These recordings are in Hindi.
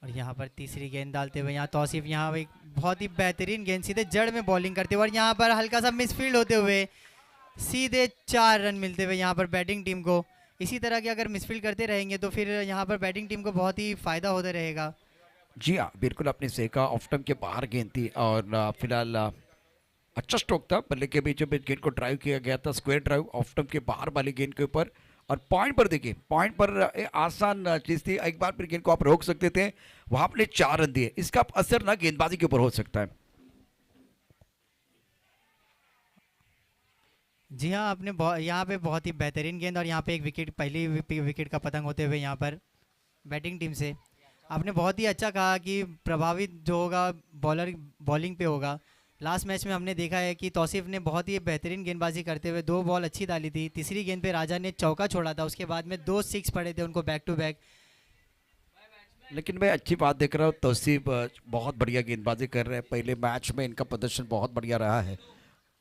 और यहाँ पर तीसरी गेंद डालते हुए यहाँ तौसीफ यहाँ एक बहुत ही बेहतरीन गेंद सीधे जड़ में बॉलिंग करते हुए और यहाँ पर हल्का सा मिसफील्ड होते हुए सीधे 4 रन मिलते हुए यहाँ पर बैटिंग टीम को। इसी तरह के अगर मिसफील्ड करते रहेंगे तो फिर यहाँ पर बैटिंग टीम को बहुत ही फायदा होता रहेगा। जी हाँ, बिल्कुल आपने सही कहा। ऑफ स्टंप के बाहर गेंद थी और फिलहाल अच्छा स्ट्रोक था, बल्ले के बीचों बीच गेंद को ड्राइव किया गया था, स्क्वायर ड्राइव ऑफ स्टंप के बाहर वाली गेंद के ऊपर। और पॉइंट पर देखिए, पॉइंट पर आसान चीज थी, एक बार फिर गेंद को आप रोक सकते थे, वहां आपने 4 रन दिए। इसका असर ना गेंदबाजी के ऊपर हो सकता है। जी हाँ, आपने यहाँ पे बहुत ही बेहतरीन गेंद और यहाँ पे एक विकेट, पहली विकेट का पतंग होते हुए यहाँ पर बैटिंग टीम से। आपने बहुत ही अच्छा कहा कि प्रभावित जो होगा बॉलर बॉलिंग पे होगा। लास्ट मैच में हमने देखा है कि तौसीफ ने बहुत ही बेहतरीन गेंदबाजी करते हुए 2 बॉल अच्छी डाली थी। तीसरी गेंद पे राजा ने चौका छोड़ा था, उसके बाद में 2 6 पड़े थे उनको बैक टू बैक। लेकिन मैं अच्छी बात देख रहा हूँ, तौसीफ बहुत बढ़िया गेंदबाजी कर रहे हैं। पहले मैच में इनका प्रदर्शन बहुत बढ़िया रहा है।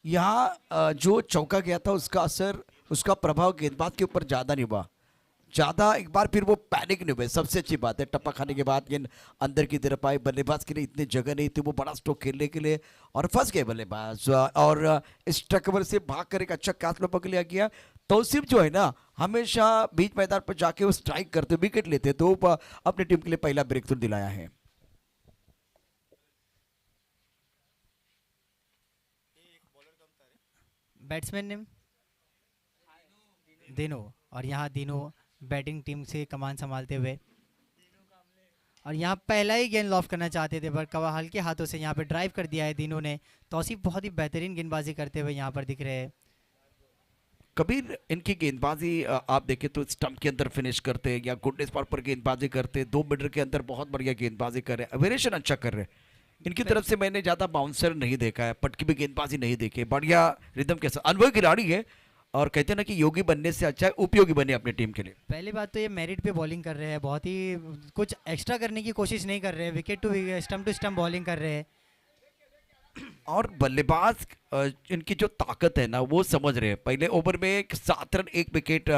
यहाँ जो चौका गया था उसका असर, उसका प्रभाव गेंदबाज के ऊपर ज़्यादा नहीं हुआ, ज़्यादा एक बार फिर वो पैनिक नहीं हुए। सबसे अच्छी बात है, टप्पा खाने के बाद गेंद अंदर की तरफ आई, बल्लेबाज के लिए इतनी जगह नहीं थी वो बड़ा स्ट्रोक खेलने के लिए, और फंस गए बल्लेबाज। और इस टकवर से भाग कर एक अच्छा कैच पकड़ लिया गया। तौसीफ जो है ना, हमेशा बीच मैदान पर जाके वो स्ट्राइक करते, विकेट लेते, तो अपनी टीम के लिए पहला ब्रेक थ्रू दिलाया है। बैट्समैन ने दिनों, और यहाँ दिनों बैटिंग टीम से कमान संभालते हुए और यहाँ पहला ही गेंद लॉफ करना चाहते थे पर हल्के हाथों से यहाँ पे ड्राइव कर दिया है दिनों ने। तौसीफ बहुत ही बेहतरीन गेंदबाजी करते हुए यहाँ पर दिख रहे हैं। कबीर, इनकी गेंदबाजी आप देखें तो स्टंप के अंदर फिनिश करते हैं या गुडनेस पार पर गेंदबाजी करते हैं, 2 मीटर के अंदर बहुत बढ़िया गेंदबाजी कर रहे हैं, वेरिएशन अच्छा कर रहे हैं। इनकी तरफ से मैंने ज्यादा बाउंसर नहीं देखा है, पटकी भी गेंदबाजी नहीं देखी, बढ़िया रिदम के साथ। अनुभवी खिलाड़ी है और कहते हैं ना कि योगी बनने से अच्छा है उपयोगी बने अपनी टीम के लिए। पहली बात तो ये मेरिट पे बॉलिंग कर रहे हैं, बहुत ही कुछ एक्स्ट्रा करने की कोशिश नहीं कर रहे हैं, विकेट टू स्टंप बॉलिंग कर रहे हैं। और बल्लेबाज इनकी जो ताकत है ना वो समझ रहे हैं। पहले ओवर में 7 रन 1 विकेट,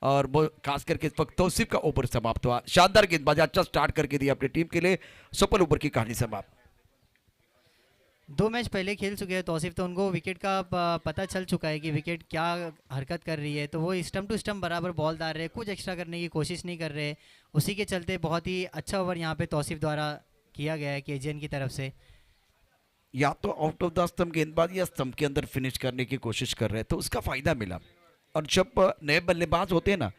और वो खास करके इस वक्त तौसीफ का ओवर समाप्त हुआ। शानदार गेंदबाजी, अच्छा स्टार्ट करके दिया अपनी टीम के लिए। सुपर ओवर की कहानी समाप्त। 2 मैच पहले खेल चुके हैं तौसीफ, तो उनको विकेट का पता चल चुका है कि विकेट क्या हरकत कर रही है, तो वो स्टंप टू स्टंप बराबर बॉल डाल रहे हैं, कुछ एक्स्ट्रा करने की कोशिश नहीं कर रहे। उसी के चलते बहुत ही अच्छा ओवर यहाँ पे तौसीफ द्वारा किया गया है केजीएन की तरफ से। या तो आउट ऑफ द स्टंप गेंदबाज या स्टंप के अंदर फिनिश करने की कोशिश कर रहे हैं, तो उसका फायदा मिला। और जब नए बल्लेबाज होते हैं ना,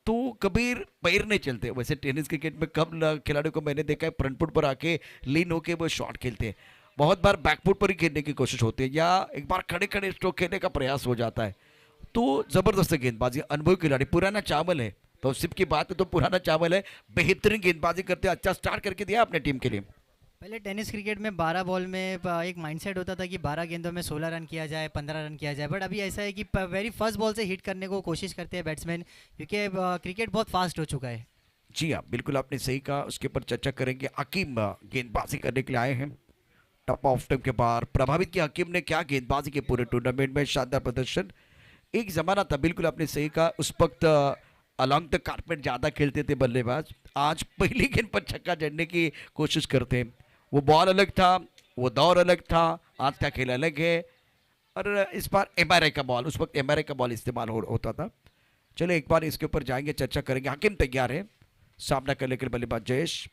तो कबीर पैर नहीं चलते। वैसे टेनिस क्रिकेट में कम खिलाड़ियों को मैंने देखा है फ्रंट फुट पर आके लीन होके वो शॉट खेलते हैं, बहुत बार बैकफुट पर ही खेलने की कोशिश होती है, या एक बार खड़े खड़े स्ट्रोक खेलने का प्रयास हो जाता है। तो जबरदस्त गेंदबाजी, अनुभवी खिलाड़ी, पुराना चावल है। तो सिप की बात है तो पुराना चावल है, बेहतरीन गेंदबाजी करते, अच्छा स्टार्ट करके दिया अपने टीम के लिए। पहले टेनिस क्रिकेट में 12 बॉल में एक माइंडसेट होता था कि 12 गेंदों में 16 रन किया जाए, 15 रन किया जाए, बट अभी ऐसा है कि वेरी फर्स्ट बॉल से हिट करने को कोशिश करते हैं बैट्समैन, क्योंकि क्रिकेट बहुत फास्ट हो चुका है। जी हाँ, बिल्कुल आपने सही कहा। उसके ऊपर चर्चा करेंगे। हकीम गेंदबाजी करने के लिए आए हैं, टॉप ऑफ टाइम के बाहर प्रभावित किया। हकीम ने क्या गेंदबाजी के पूरे टूर्नामेंट में शानदार प्रदर्शन। एक जमाना था, बिल्कुल आपने सही कहा, उस वक्त अलॉन्ग द कारपेट ज्यादा खेलते थे बल्लेबाज। आज पहली गेंद पर छक्का जड़ने की कोशिश करते हैं। वो बॉल अलग था, वो दौर अलग था, आज का खेल अलग है। और इस बार एमआरआई का बॉल, उस वक्त एमआरआई का बॉल इस्तेमाल होता था। चलो एक बार इसके ऊपर जाएंगे, चर्चा करेंगे। हकीम तैयार है, सामना कर लेकर बल्लेबाज जयेश।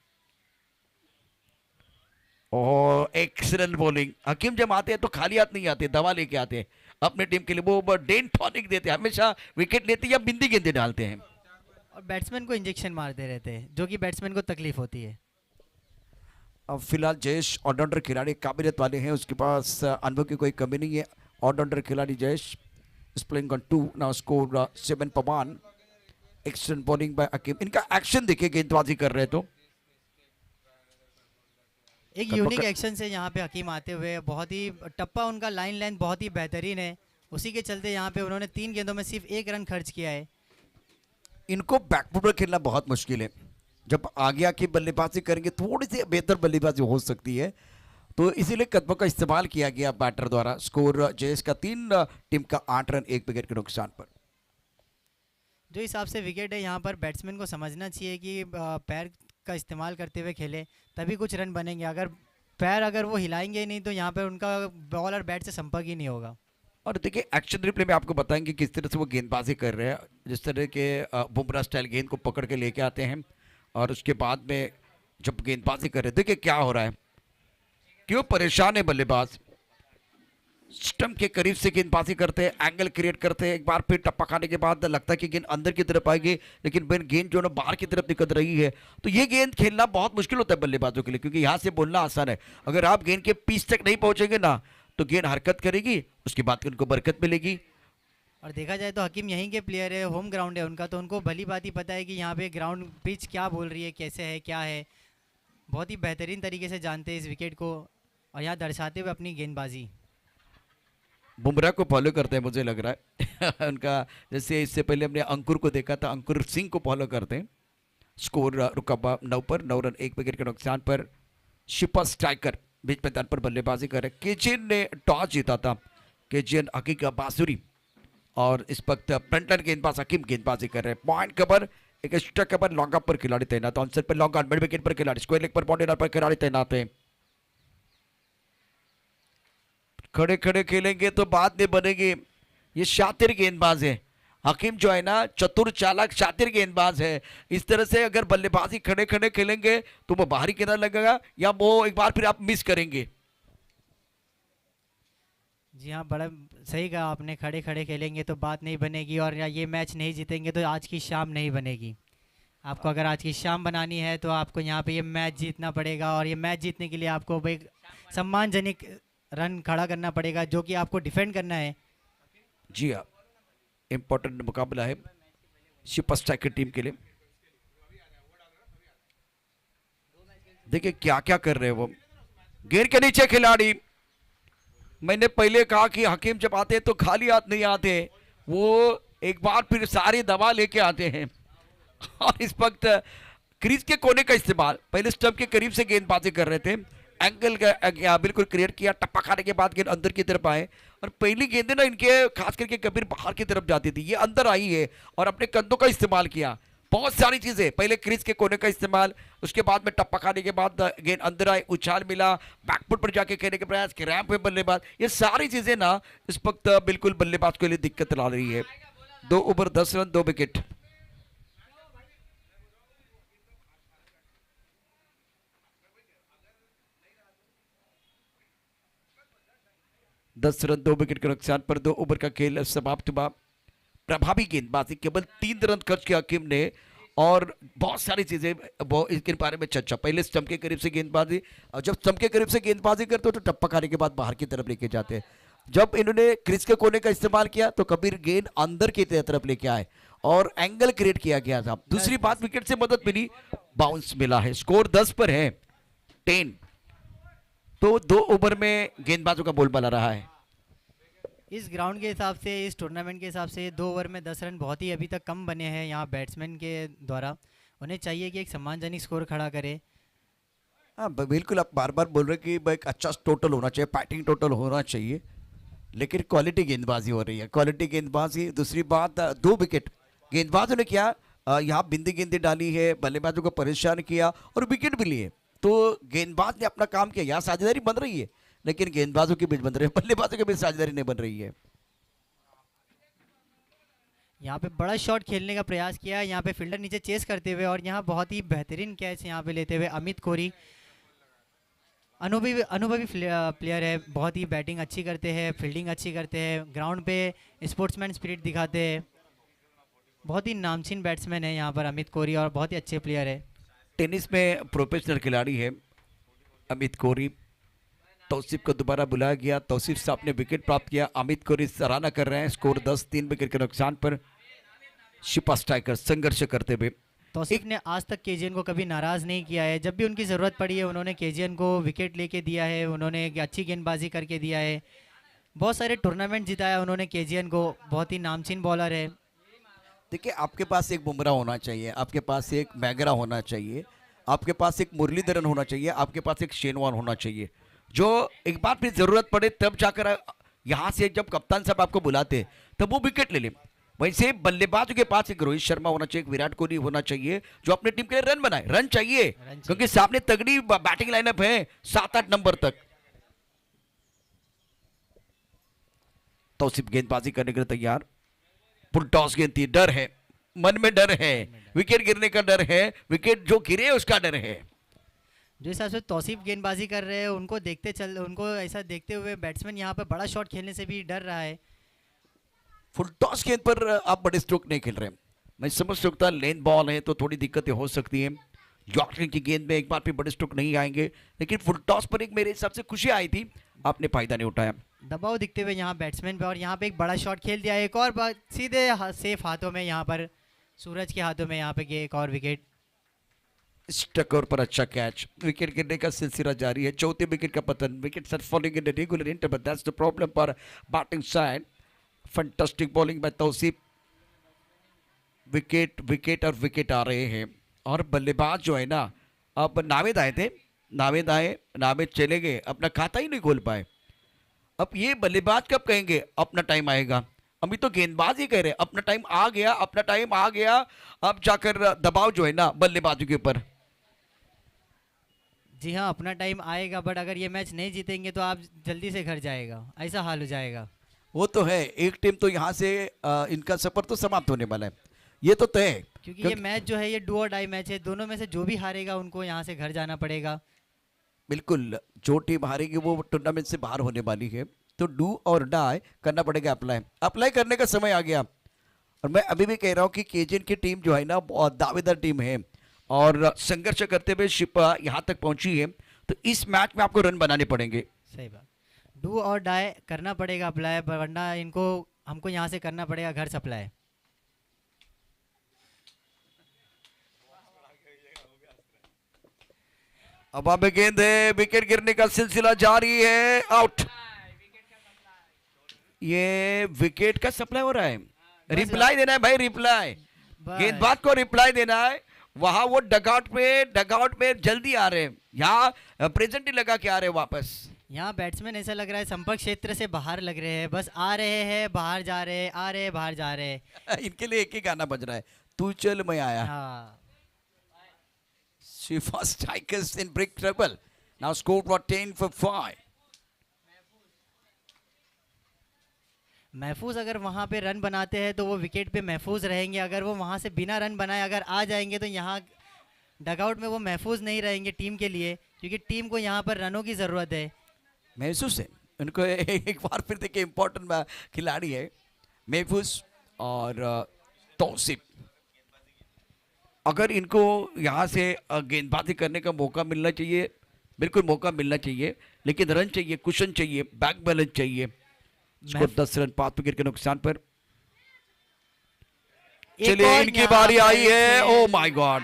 और एक्सीलेंट बॉलिंग। हकीम जब आते हैं तो खाली हाथ नहीं आते, दवा लेके आते हैं अपने टीम के लिए। वो डेन टॉनिक देते हैं, हमेशा विकेट लेते हैं या बिंदी गेंदे डालते हैं, और बैट्समैन को इंजेक्शन मारते रहते हैं, जो कि बैट्समैन को तकलीफ होती है। अब फिलहाल जयेश ऑलराउंडर खिलाड़ी, काबिलियत वाले हैं, उसके पास अनुभव की कोई कमी नहीं है। ऑलराउंडर खिलाड़ी Jayesh is playing on 2, now score 7 पर 1। एक्सीलेंट बॉलिंग बाय हकीम। इनका एक्शन देखिए, गेंदबाजी कर रहे तो एक यूनिक एक्शन से यहाँ पे हकीम आते हुए, बहुत ही टप्पा, उनका लाइन लेंथ बहुत ही बेहतरीन है। उसी के चलते यहाँ पे उन्होंने 3 गेंदों में सिर्फ 1 रन खर्च किया है। इनको बैकफुट पर खेलना बहुत मुश्किल है। जब आगे आके बल्लेबाजी करेंगे थोड़ी सी बेहतर बल्लेबाजी हो सकती है, तो इसीलिए कदमों का इस्तेमाल किया गया बैटर द्वारा। स्कोर जयेश का 3, टीम का 8 रन 1 विकेट के नुकसान पर। जो हिसाब से विकेट है यहाँ पर बैट्समैन को समझना चाहिए कि पैर का इस्तेमाल करते हुए खेले, तभी कुछ रन बनेंगे। अगर पैर अगर वो हिलाएंगे ही नहीं तो यहाँ पर उनका बॉल और बैट से संपर्क ही नहीं होगा। और देखिए एक्शन रिप्ले में आपको बताएंगे किस तरह से वो गेंदबाजी कर रहे हैं, जिस तरह के बुमराह स्टाइल गेंद को पकड़ के लेके आते हैं और उसके बाद में जब गेंदबाजी कर रहे हैं, देखिए क्या हो रहा है, क्यों परेशान है बल्लेबाज। स्टंप के करीब से गेंदबाजी करते हैं, एंगल क्रिएट करते हैं, एक बार फिर टप्पा खाने के बाद लगता है कि गेंद अंदर की तरफ आएगी, लेकिन गेंद जो है ना बाहर की तरफ निकल रही है। तो ये गेंद खेलना बहुत मुश्किल होता है बल्लेबाजों के लिए, क्योंकि यहाँ से बोलना आसान है, अगर आप गेंद के पीछ तक नहीं पहुंचेंगे ना तो गेंद हरकत करेगी, उसके बाद उनको बरकत मिलेगी। और देखा जाए तो हकीम यहीं के प्लेयर है, होम ग्राउंड है उनका, तो उनको भली बात ही पता है कि यहाँ पे ग्राउंड पिच क्या बोल रही है, कैसे है, क्या है। बहुत ही बेहतरीन तरीके से जानते हैं इस विकेट को और यहाँ दर्शाते हुए अपनी गेंदबाजी। बुमराह को फॉलो करते हैं मुझे लग रहा है उनका, जैसे इससे पहले हमने अंकुर को देखा था, अंकुर सिंह को फॉलो करते हैं। स्कोर रुका 9 पर 9 रन 1 विकेट के नुकसान पर। शिपा स्ट्राइकर बीच मैदान पर बल्लेबाजी कर रहे। केजीएन ने टॉस जीता था, केजीएन हकीका बासुरी, और इस वक्त फ्रंट लाइन गेंदबाज हकीम गेंदबाजी कर रहे हैं। पॉइंट कवर, एक स्ट्राइक कवर, लॉन्ग अप पर खिलाड़ी तैनात, ऑनसेट पर लॉन्ग ऑन, मिड विकेट पर खिलाड़ी, स्क्वायर लेग पर बाउंड्री पर खिलाड़ी तैनात है। खड़े खड़े खेलेंगे तो बात नहीं बनेगी। ये शातिर गेंदबाज है हकीम, जो है ना चतुर चालाक शातिर गेंदबाज है। इस तरह से अगर बल्लेबाजी खड़े खड़े खेलेंगे तो वो बाहरी किनारा लगेगा या वो एक बार फिर आप मिस करेंगे। जी हाँ, बड़ा सही कहा आपने, खड़े खड़े खेलेंगे तो बात नहीं बनेगी और या ये मैच नहीं जीतेंगे तो आज की शाम नहीं बनेगी। आपको अगर आज की शाम बनानी है तो आपको यहाँ पे ये मैच जीतना पड़ेगा और ये मैच जीतने के लिए आपको एक सम्मानजनक रन खड़ा करना पड़ेगा, जो कि आपको डिफेंड करना है। जी हाँ, इंपॉर्टेंट मुकाबला है सुपर स्ट्राइकर टीम के लिए। देखिए क्या क्या कर रहे हैं वो, गिर के नीचे खिलाड़ी। मैंने पहले कहा कि हकीम जब आते हैं तो खाली हाथ नहीं आते, वो एक बार फिर सारी दवा लेके आते हैं। और इस वक्त क्रीज के कोने का इस्तेमाल, पहले स्टंप के करीब से गेंदबाजी कर रहे थे, एंगल का बिल्कुल क्रिएट किया, टप्पा खाने के बाद गेंद अंदर की तरफ आए, और पहली गेंदें ना इनके खास करके कबीर बाहर की तरफ जाती थी, ये अंदर आई है और अपने कंधों का इस्तेमाल किया। बहुत सारी चीजें, पहले क्रीज के कोने का इस्तेमाल, उसके बाद में टप्पा खाने के बाद गेंद अंदर आई, उछाल मिला, बैकफुट पर जाके खेलने के प्रयास, रैंप पे बल्लेबाज, ये सारी चीजें ना इस वक्त बिल्कुल बल्लेबाज के लिए दिक्कत ला रही है। 2 ओवर 10 रन 2 विकेट। दस रन 2 विकेट के नुकसान पर 2 ओवर का खेल समाप्त हुआ। प्रभावी गेंदबाजी, केवल 3 रन खर्च किया हकीम ने, और बहुत सारी चीजें वो इसके बारे में चर्चा। पहले स्टंप के करीब से गेंदबाजी, और जब स्टंप के करीब से गेंदबाजी करते हो तो टप्पा खाने के बाद बाहर की तरफ लेके जाते हैं। जब इन्होंने क्रीज के कोने का इस्तेमाल किया तो कबीर गेंद अंदर की तरफ लेके आए और एंगल क्रिएट किया गया था। दूसरी बात, विकेट से मदद मिली, बाउंस मिला है, स्कोर 10 पर है 10। तो 2 ओवर में गेंदबाजों का बोलबाला रहा है। इस ग्राउंड के हिसाब से, इस टूर्नामेंट के हिसाब से 2 ओवर में 10 रन बहुत ही अभी तक कम बने हैं यहाँ बैट्समैन के द्वारा। उन्हें चाहिए कि एक सम्मानजनक स्कोर खड़ा करे। हाँ बिल्कुल, आप बार बार बोल रहे हैं कि एक अच्छा टोटल होना चाहिए, बैटिंग टोटल होना चाहिए, लेकिन क्वालिटी गेंदबाजी हो रही है, क्वालिटी गेंदबाजी। दूसरी बात, 2 विकेट गेंदबाजों ने किया, यहाँ बिंदी गेंदें डाली है, बल्लेबाजों को परेशान किया और विकेट भी लिए। तो गेंदबाज ने अपना काम किया, यहाँ साझेदारी बन रही है, लेकिन गेंदबाजों के बीच बन रही है, बल्लेबाजों के बीच साझेदारी नहीं बन रही है। यहाँ पे बड़ा शॉट खेलने का प्रयास किया है, यहाँ पे फील्डर नीचे चेस करते हुए, और यहाँ बहुत ही बेहतरीन कैच यहाँ पे लेते हुए अमित कोरी। अनुभवी प्लेयर है, बहुत ही बैटिंग अच्छी करते हैं, फील्डिंग अच्छी करते हैं, ग्राउंड पे स्पोर्ट्समैन स्पिरिट दिखाते हैं। बहुत ही नामचीन बैट्समैन है यहाँ पर अमित कोरी, और बहुत ही अच्छे प्लेयर है। टेनिस में प्रोफेशनल खिलाड़ी है अमित कोरी। तौसीफ को दोबारा बुलाया गया, तौसीफ साहब ने विकेट प्राप्त किया, अमित कोरी सराहना कर रहे हैं। स्कोर 10, 3 विकेट के नुकसान पर शिपा स्ट्राइकर संघर्ष करते हुए। तौसीफ ने आज तक केजीएन को कभी नाराज़ नहीं किया है, जब भी उनकी ज़रूरत पड़ी है उन्होंने केजीएन को विकेट लेके दिया है, उन्होंने एक अच्छी गेंदबाजी करके दिया है, बहुत सारे टूर्नामेंट जिताया उन्होंने केजीएन को। बहुत ही नामचीन बॉलर है। देखिए, आपके पास एक बुमराह होना चाहिए, आपके पास एक मैगरा होना चाहिए, आपके पास एक मुरलीधरन होना चाहिए, आपके पास एक शेनवान होना चाहिए, जो एक बार फिर जरूरत पड़े तब जाकर यहाँ से जब कप्तान साहब आपको बुलाते तब वो विकेट ले ले। वैसे बल्लेबाजों के पास एक रोहित शर्मा होना चाहिए, एक विराट कोहली होना चाहिए जो अपने टीम के लिए रन बनाए। रन चाहिए क्योंकि सामने तगड़ी बैटिंग लाइनअप है 7-8 नंबर तक। तौसीफ गेंदबाजी करने के लिए तैयार। फुल टॉस गेंद थी, डर है, मन में डर है, विकेट गिरने का डर है, विकेट जो गिरे उसका डर है। जो हिसाब से तौसीफ गेंदबाजी कर रहे हैं उनको ऐसा देखते हुए बैट्समैन यहाँ पर बड़ा शॉट खेलने से भी डर रहा है। फुल टॉस गेंद पर आप बड़े स्ट्रोक नहीं खेल रहे। मैं समझ सकता लेन बॉल है तो थोड़ी दिक्कतें हो सकती हैं। यॉर्कर की गेंद में एक बार भी बड़े स्ट्रोक नहीं आएंगे, लेकिन फुल टॉस पर एक मेरे हिसाब से खुशी आई थी, आपने फायदा नहीं उठाया। दबाव दिखते हुए यहाँ बैट्समैन पे, और यहाँ पे एक बड़ा शॉट खेल दिया, एक और सीधे सेफ हाथों में, यहाँ पर सूरज के हाथों में यहाँ पे एक और विकेट। स्टकोर पर अच्छा कैच, विकेट गिरने का सिलसिला जारी है। चौथे विकेट का पतन, wicket are falling in regular interval, that's the problem for batting side. Fantastic bowling by Tausif, wicket और विकेट आ रहे हैं। और बल्लेबाज जो है ना, अब नावेद आए थे, नावेद चले गए, अपना खाता ही नहीं खोल पाए। अब ये बल्लेबाज कब कहेंगे अपना टाइम आएगा? अभी तो गेंदबाज ही कह रहे अपना टाइम आ गया, अपना टाइम आ गया। अब जाकर दबाव जो है ना बल्लेबाजों के ऊपर। जी हाँ, अपना टाइम आएगा, बट अगर ये मैच नहीं जीतेंगे तो आप जल्दी से घर जाएगा, ऐसा हाल हो जाएगा। वो तो है, एक टीम तो यहाँ से इनका सफर तो समाप्त होने वाला है, ये तो तय है। क्योंकि ये मैच जो है ये डू और डाई मैच है, दोनों में से जो भी हारेगा उनको यहाँ से घर जाना पड़ेगा। बिल्कुल, जो टीम हारेगी वो टूर्नामेंट से बाहर होने वाली है, तो डू और डाई करना पड़ेगा। अप्लाई करने का समय आ गया। और मैं अभी भी कह रहा हूँ कि केजीएन की टीम जो है ना बहुत दावेदार टीम है और संघर्ष करते हुए शिपा यहाँ तक पहुंची है, तो इस मैच में आपको रन बनाने पड़ेंगे। सही बात, डू और डाई करना पड़ेगा अप्लाई, वरना हमको यहाँ से करना पड़ेगा घर सप्लाई। अब आप गेंद है, विकेट गिरने का सिलसिला जारी है, आउट। ये विकेट का सप्लाई हो रहा है, रिप्लाई देना है भाई, रिप्लाई गेंदबाज को रिप्लाई देना है। वहां वो डगआउट में जल्दी आ रहे हैं, यहाँ प्रेजेंट ही लगा के आ रहे हैं वापस। यहाँ बैट्समैन ऐसा लग रहा है संपर्क क्षेत्र से बाहर लग रहे हैं, बस आ रहे हैं बाहर जा रहे हैं, आ रहे हैं बाहर जा रहे हैं। इनके लिए एक ही गाना बज रहा है, तू चल मैं आया। हाँ, Shifa strikers in big trouble. Now scored for 10 for 5. महफूज अगर वहाँ पे रन बनाते हैं तो वो विकेट पे महफूज रहेंगे, अगर वो वहाँ से बिना रन बनाए अगर आ जाएंगे तो यहाँ डगआउट में वो महफूज नहीं रहेंगे टीम के लिए, क्योंकि टीम को यहाँ पर रनों की ज़रूरत है। महसूस है उनको एक बार फिर देखिए, इंपॉर्टेंट खिलाड़ी है महफूज और तौसीफ। अगर इनको यहाँ से गेंदबाजी करने का मौका मिलना चाहिए, बिल्कुल मौका मिलना चाहिए, लेकिन रन चाहिए, कुशन चाहिए, बैक बैलेंस चाहिए। 10 रन 5 विकेट के नुकसान पर। चलिए इनकी बारी आई है। ओ माय गॉड,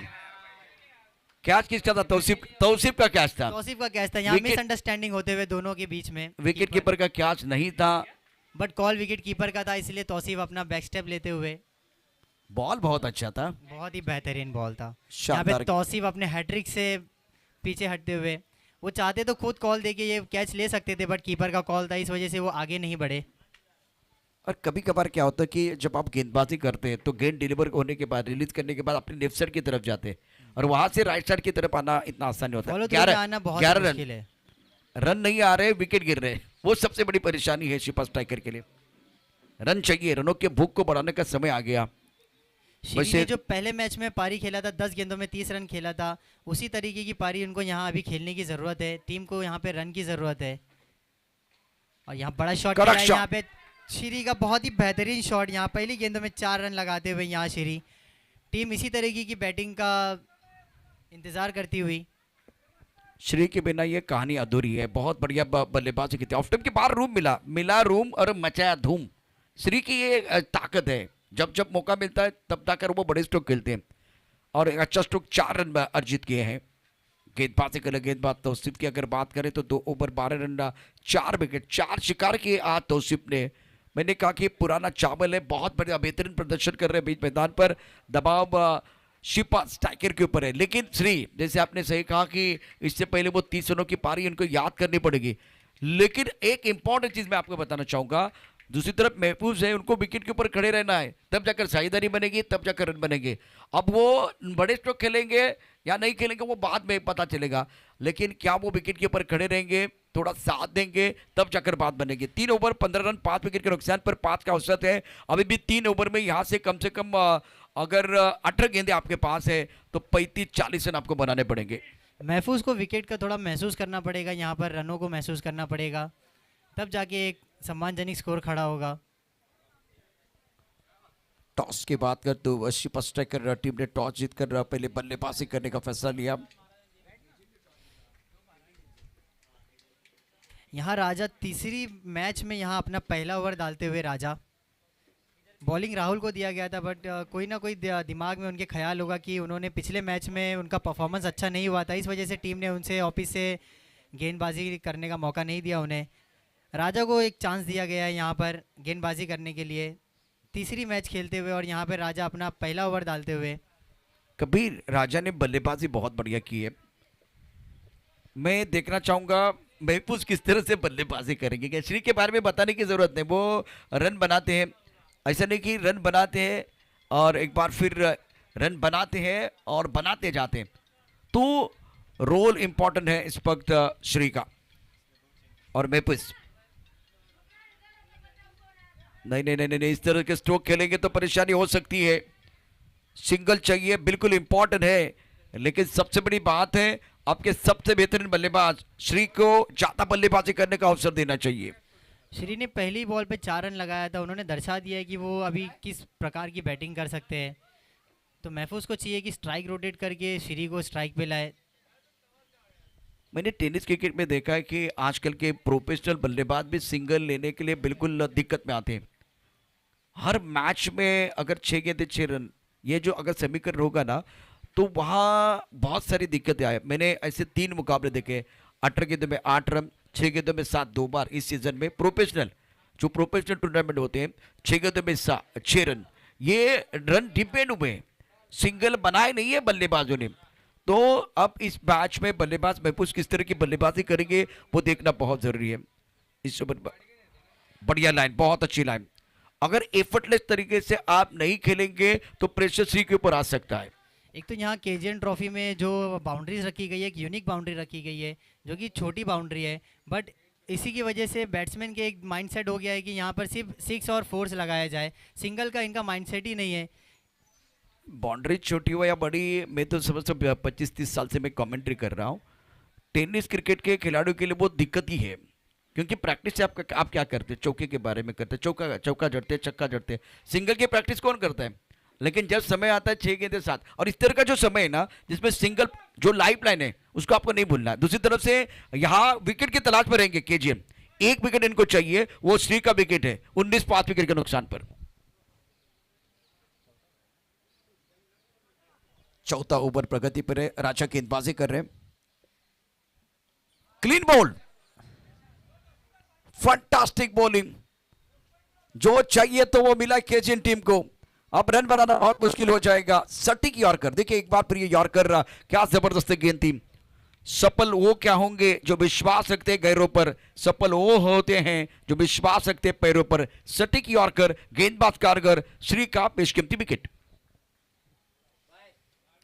कैच किसका था? तौसीफ का कैच था। तौसीफ का कैच था, यहाँ मिसअंडरस्टैंडिंग होते हुए दोनों के बीच में। विकेट कीपर का कैच नहीं था, बट कॉल विकेट कीपर का था, इसलिए तौसीफ अपना बैक स्टेप लेते हुए। बॉल बहुत अच्छा था, बहुत ही बेहतरीन बॉल था। यहाँ शानदार। पे तौसीफ अपने हैट्रिक से पीछे हटते हुए, वो चाहते तो खुद कॉल देके ये कैच ले सकते थे, बट कीपर का कॉल था, इस वजह से वो आगे नहीं बढ़े। और कभी कभार क्या होता है कि जब आप गेंदबाजी करते हैं तो गेंद डिलीवर होने के बाद, रिलीज करने के बाद अपने लेफ्ट साइड की तरफ जाते हैं, और वहां से राइट साइड की तरफ आना इतना आसान नहीं होता। 11 रन रन नहीं आ रहे, विकेट गिर रहे, वो सबसे बड़ी परेशानी है शिपा स्ट्राइकर के लिए। रन चाहिए, रनों के भूख को बढ़ाने का समय आ गया। श्री ने जो पहले मैच में पारी खेला था, 10 गेंदों में 30 रन खेला था, उसी तरीके की पारी उनको यहाँ अभी खेलने की जरूरत है। टीम को यहाँ पे रन की जरूरत है। और यहाँ बड़ा शॉट है, यहाँ पे श्री का बहुत ही बेहतरीन शॉट, यहाँ पहली गेंदों में 4 रन लगाते हुए यहाँ श्री। टीम इसी तरीके की बैटिंग का इंतजार करती हुई। श्री के बिना ये कहानी अधूरी है। बहुत बढ़िया बल्लेबाजी की थी, ऑफ टाइम के बाहर रूम मिला रूम और मचाया धूम। श्री की ये ताकत है, जब जब मौका मिलता है तब जाकर वो बड़े स्ट्रोक खेलते हैं, और एक अच्छा स्ट्रोक 4 रन अर्जित किए हैं। गेंदबाजी के गेंदबाज तौसीफ की अगर बात करें तो 2 ओवर 12 रन 4 विकेट 4 शिकार किए आज तौसीफ ने। मैंने कहा कि पुराना चावल है, बहुत बढ़िया बेहतरीन प्रदर्शन कर रहे हैं बीच मैदान पर। दबाव शिपा स्ट्राइकर के ऊपर है, लेकिन श्री जैसे आपने सही कहा कि इससे पहले वो 30 रनों की पारी उनको याद करनी पड़ेगी। लेकिन एक इंपॉर्टेंट चीज मैं आपको बताना चाहूंगा, दूसरी तरफ महफूज है, उनको विकेट के ऊपर खड़े रहना है, तब जाकर साझेदारी बनेगी, तब जाकर रन बनेंगे। अब वो बड़े स्ट्रोक खेलेंगे या नहीं खेलेंगे वो बाद में पता चलेगा, लेकिन क्या वो विकेट के ऊपर खड़े रहेंगे, थोड़ा साथ देंगे, तब जाकर बात बनेगी। 3 ओवर 15 रन, 5 विकेट के नुकसान पर 5 का औसत है। अभी भी 3 ओवर में यहाँ से कम अगर 18 गेंदें आपके पास है तो 35-40 रन आपको बनाने पड़ेंगे। महफूज को विकेट का थोड़ा महसूस करना पड़ेगा, यहाँ पर रनों को महसूस करना पड़ेगा, तब जाके एक सम्मानजनक स्कोर खड़ा होगा। टॉस की बात कर तो वशिप स्ट्राइकर टीम ने टॉस जीतकर पहले बल्लेबाजी करने का फैसला लिया। यहाँ राजा तीसरी मैच में यहाँ अपना पहला ओवर डालते हुए राजा, बॉलिंग राहुल को दिया गया था, बट कोई ना कोई दिमाग में उनके ख्याल होगा कि उन्होंने पिछले मैच में उनका परफॉर्मेंस अच्छा नहीं हुआ था, इस वजह से टीम ने उनसे ऑफिस से गेंदबाजी करने का मौका नहीं दिया उन्हें। राजा को एक चांस दिया गया है यहाँ पर गेंदबाजी करने के लिए तीसरी मैच खेलते हुए, और यहाँ पर राजा अपना पहला ओवर डालते हुए। कबीर, राजा ने बल्लेबाजी बहुत बढ़िया की है। मैं देखना चाहूंगा महफूज किस तरह से बल्लेबाजी करेंगे। क्या श्री के बारे में बताने की जरूरत नहीं, वो रन बनाते हैं, ऐसा नहीं कि रन बनाते हैं और एक बार फिर रन बनाते हैं और बनाते जाते हैं, तो रोल इंपॉर्टेंट है इस वक्त श्री का। और महफूज नहीं नहीं नहीं नहीं, इस तरह के स्ट्रोक खेलेंगे तो परेशानी हो सकती है। सिंगल चाहिए, बिल्कुल इंपॉर्टेंट है, लेकिन सबसे बड़ी बात है आपके सबसे बेहतरीन बल्लेबाज श्री को ज्यादा बल्लेबाजी करने का अवसर देना चाहिए। श्री ने पहली बॉल पे 4 रन लगाया था, उन्होंने दर्शा दिया है कि वो अभी किस प्रकार की बैटिंग कर सकते हैं, तो महफूज को चाहिए कि स्ट्राइक रोटेट करके श्री को स्ट्राइक पे लाए। मैंने टेनिस क्रिकेट में देखा है कि आजकल के प्रोफेशनल बल्लेबाज भी सिंगल लेने के लिए बिल्कुल दिक्कत में आते हैं। हर मैच में अगर 6 गेंदे 6 रन, ये जो अगर समीकरण होगा ना, तो वहाँ बहुत सारी दिक्कतें आए। मैंने ऐसे 3 मुकाबले देखे, 18 गेंदों में 8 रन, 6 गेंदों में 7 2 बार इस सीजन में। प्रोफेशनल जो प्रोफेशनल टूर्नामेंट होते हैं 6 गेंदों में 6 रन, ये रन डिपेंड हुए, सिंगल बनाए नहीं है बल्लेबाजों ने। तो अब इस मैच में बल्लेबाज महफूज किस तरह की बल्लेबाजी करेंगे वो देखना बहुत जरूरी है। इस बढ़िया लाइन, बहुत अच्छी लाइन। अगर एफर्टलेस तरीके से आप नहीं खेलेंगे तो प्रेशर श्री के ऊपर आ सकता है। एक तो यहाँ केजीएन ट्रॉफी में जो बाउंड्रीज रखी गई है, एक यूनिक बाउंड्री रखी गई है जो कि छोटी बाउंड्री है, बट इसी की वजह से बैट्समैन के एक माइंडसेट हो गया है कि यहाँ पर सिर्फ 6 और 4 लगाया जाए, सिंगल का इनका माइंडसेट ही नहीं है। बाउंड्री छोटी हो या बड़ी, मैं तो समझता 25-30 साल से मैं कमेंट्री कर रहा हूँ। टेनिस क्रिकेट के खिलाड़ियों के लिए बहुत दिक्कत ही है, क्योंकि प्रैक्टिस से आप क्या करते हैं, चौके के बारे में करते हैं, चौका जड़ते हैं, छक्का जड़ते हैं। सिंगल की प्रैक्टिस कौन करता है? लेकिन जब समय आता है 6 गेंदे 7, और इस तरह का जो समय है ना जिसमें सिंगल जो लाइफ लाइन है उसको आपको नहीं भूलना है। दूसरी तरफ से यहाँ विकेट की तलाश में रहेंगे केजीएम, 1 विकेट इनको चाहिए, वो श्री का विकेट है 19 5 विकेट के नुकसान पर। चौथा ओवर प्रगति पर है, राजा गेंदबाजी कर रहे हैं, क्लीन बॉल, फंटास्टिक बॉलिंग, जो चाहिए तो वो मिला केजीएन टीम को। अब रन बनाना बहुत मुश्किल हो जाएगा। सटीक यॉर्कर, देखिए एक बार फिर ये यॉर्कर क्या जबरदस्त गेंद थी। सफल वो क्या होंगे जो विश्वास रखते हैं गैरों पर, सफल वो होते हैं जो विश्वास रखते हैं पैरों पर। सटीक यॉर्कर, गेंदबाज कारगर, श्री का बेशकीमती विकेट।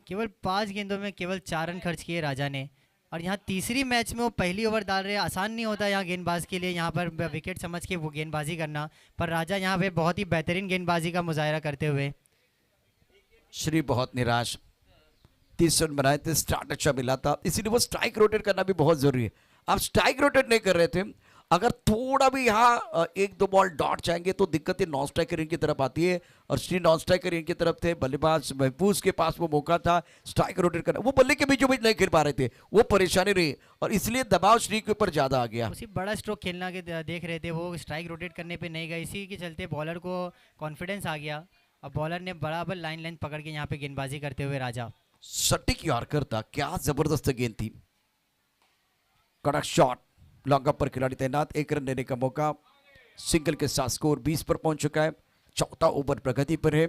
केवल 5 गेंदों में केवल 4 रन खर्च किए राजा ने, और यहाँ तीसरी मैच में वो पहली ओवर डाल रहे हैं। आसान नहीं होता यहाँ गेंदबाज के लिए यहाँ पर विकेट समझ के वो गेंदबाजी करना, पर राजा यहाँ पे बहुत ही बेहतरीन गेंदबाजी का मुजाहरा करते हुए। श्री बहुत निराश, 30 रन बनाए थे, स्टार्ट अच्छा मिला था, इसीलिए वो स्ट्राइक रोटेट करना भी बहुत जरूरी है। आप स्ट्राइक रोटेट नहीं कर रहे थे, अगर थोड़ा भी यहाँ 1-2 बॉल डॉट जाएंगे तो दिक्कतें नॉन स्ट्राइकर इनकी तरफ आती है, और श्री नॉन स्ट्राइकर इनकी तरफ थे। बल्लेबाज महफूज के पास वो मौका था स्ट्राइक रोटेट करना, वो बल्ले के बीचों बीच नहीं खेल पा रहे थे, वो परेशानी रही और इसलिए दबाव श्री के ऊपर ज्यादा आ गया। उसी बड़ा स्ट्रोक खेलना के देख रहे थे, वो स्ट्राइक रोटेट करने पे नहीं गए, इसी के चलते बॉलर को कॉन्फिडेंस आ गया और बॉलर ने बराबर लाइन लाइन पकड़ के यहाँ पे गेंदबाजी करते हुए राजा। सटीक यॉर्कर था, क्या जबरदस्त गेंद थी, कड़क शॉट, लॉन्ग अप पर खिलाड़ी तैनात, 1 रन देने का मौका, सिंगल के साथ स्कोर 20 पर पहुंच चुका है। चौथा ओवर प्रगति पर है।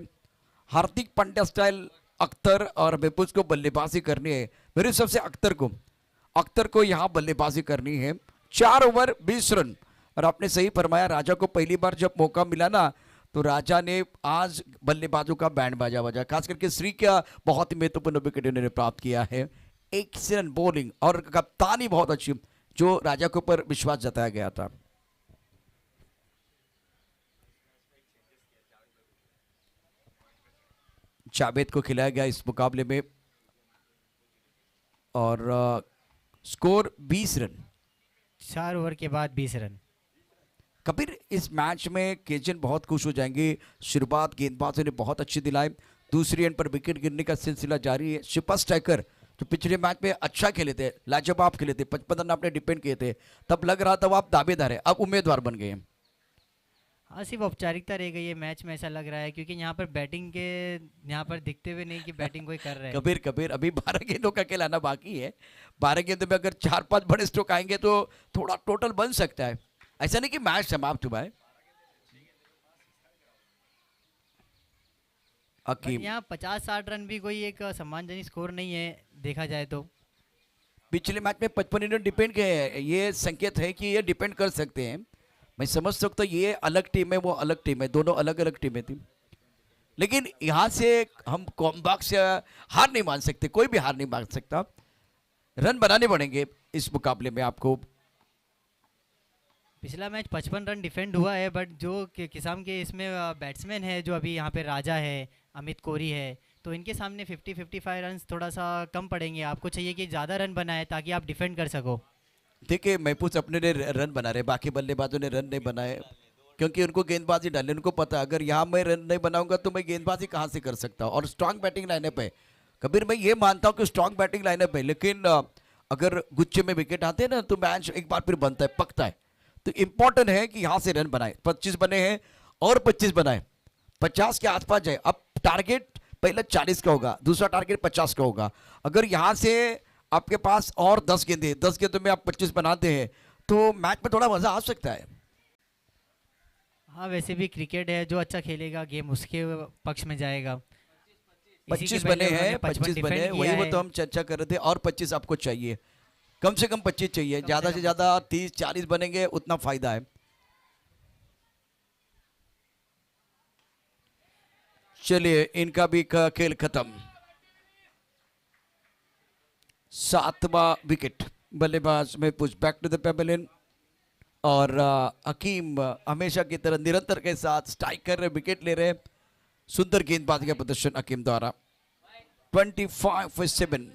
हार्दिक पांड्या स्टाइल अख्तर और महफूज को बल्लेबाजी करनी है। मेरे हिसाब से अख्तर को यहाँ बल्लेबाजी करनी है। 4 ओवर 20 रन, और आपने सही फरमाया, राजा को पहली बार जब मौका मिला ना तो राजा ने आज बल्लेबाजों का बैंड बाजा बजा, खास करके श्री का बहुत ही महत्वपूर्ण विकेट उन्होंने प्राप्त किया है। एक्सीलेंट बॉलिंग और कप्तानी बहुत अच्छी, जो राजा के ऊपर विश्वास जताया गया था। जावेद को खिलाया गया इस मुकाबले में और स्कोर 20 रन। 4 ओवर के बाद 20 रन। कबीर, इस मैच में केजन बहुत खुश हो जाएंगे। शुरुआत गेंदबाजों ने बहुत अच्छी दिलाई, दूसरी एंड पर विकेट गिरने का सिलसिला जारी है। शिपा स्ट्राइकर जो पिछले मैच में अच्छा खेले थे, लाजवाब खेले थे, 55 रन आपने डिपेंड किए थे, तब लग रहा था वो आप दावेदार है, अब उम्मीदवार बन गए हैं। हाँ, सिर्फ औपचारिकता रह गई है मैच में, ऐसा लग रहा है, क्योंकि यहाँ पर बैटिंग के यहाँ पर दिखते हुए नहीं कि बैटिंग कोई कर रहा है। कबीर कबीर अभी 12 गेंदों का खिलाना बाकी है। 12 गेंदों में अगर 4-5 बड़े स्ट्रोक आएंगे तो थोड़ा टोटल बन सकता है, ऐसा नहीं कि मैच समाप्त हुआ है। बट यहाँ 50-60 रन भी कोई एक सम्मानजनक स्कोर नहीं है देखा जाए तो। पिछले मैच में 55 रन डिपेंड किए हैं, ये संकेत है कि ये डिपेंड कर सकते हैं। मैं समझ सकता हूँ ये अलग टीम है, वो अलग टीम है, दोनों अलग अलग टीमें थी, लेकिन यहाँ से हम कॉम्बैक से हार नहीं मान सकते, कोई भी हार नहीं मान सकता। रन बनाने पड़ेंगे इस मुकाबले में आपको। पिछला मैच 55 रन डिफेंड हुआ है, बट जो किस्म के इसमें बैट्समैन है, जो अभी यहाँ पे राजा है, अमित कोहली है, तो इनके सामने 50-55 रन थोड़ा सा कम पड़ेंगे। आपको चाहिए कि ज़्यादा रन बनाए ताकि आप डिफेंड कर सको। देखिए, महफूज अपने ने रन बना रहे, बाकी बल्लेबाजों ने रन नहीं बनाए, क्योंकि उनको गेंदबाजी डालने, उनको पता अगर यहाँ मैं रन नहीं बनाऊंगा तो मैं गेंदबाजी कहाँ से कर सकता हूँ। और स्ट्रांग बैटिंग लाइनअप है कबीर, मैं ये मानता हूँ कि स्ट्रांग बैटिंग लाइनअप है, लेकिन अगर गुच्छे में विकेट आते हैं ना तो मैच एक बार फिर बनता है, पकता है। तो इंपॉर्टेंट है कि यहाँ से रन बनाए, 25 बने हैं और 25 बनाए, 50 के आसपास जाए। अब टारगेट पहले 40 का होगा, दूसरा टारगेट 50 का होगा। अगर यहाँ से आपके पास और 10 गेंदे, 10 गेंदों में आप 25 बनाते हैं तो मैच में थोड़ा मजा आ सकता है। हाँ, वैसे भी क्रिकेट है, जो अच्छा खेलेगा गेम उसके पक्ष में जाएगा। 25 बने हैं, 25 बने, वही वो तो हम चर्चा कर रहे थे। और 25 आपको चाहिए, कम से कम 25 चाहिए, ज्यादा से ज्यादा 30-40 बनेंगे उतना फायदा है। चलिए, इनका भी खेल खत्म। 7वां विकेट, बल्लेबाज में push back to the pavilion और हकीम हमेशा की तरह निरंतर के साथ स्ट्राइक कर रहे, विकेट ले रहे। सुंदर गेंदबाजी का प्रदर्शन हकीम द्वारा। 25 for 7।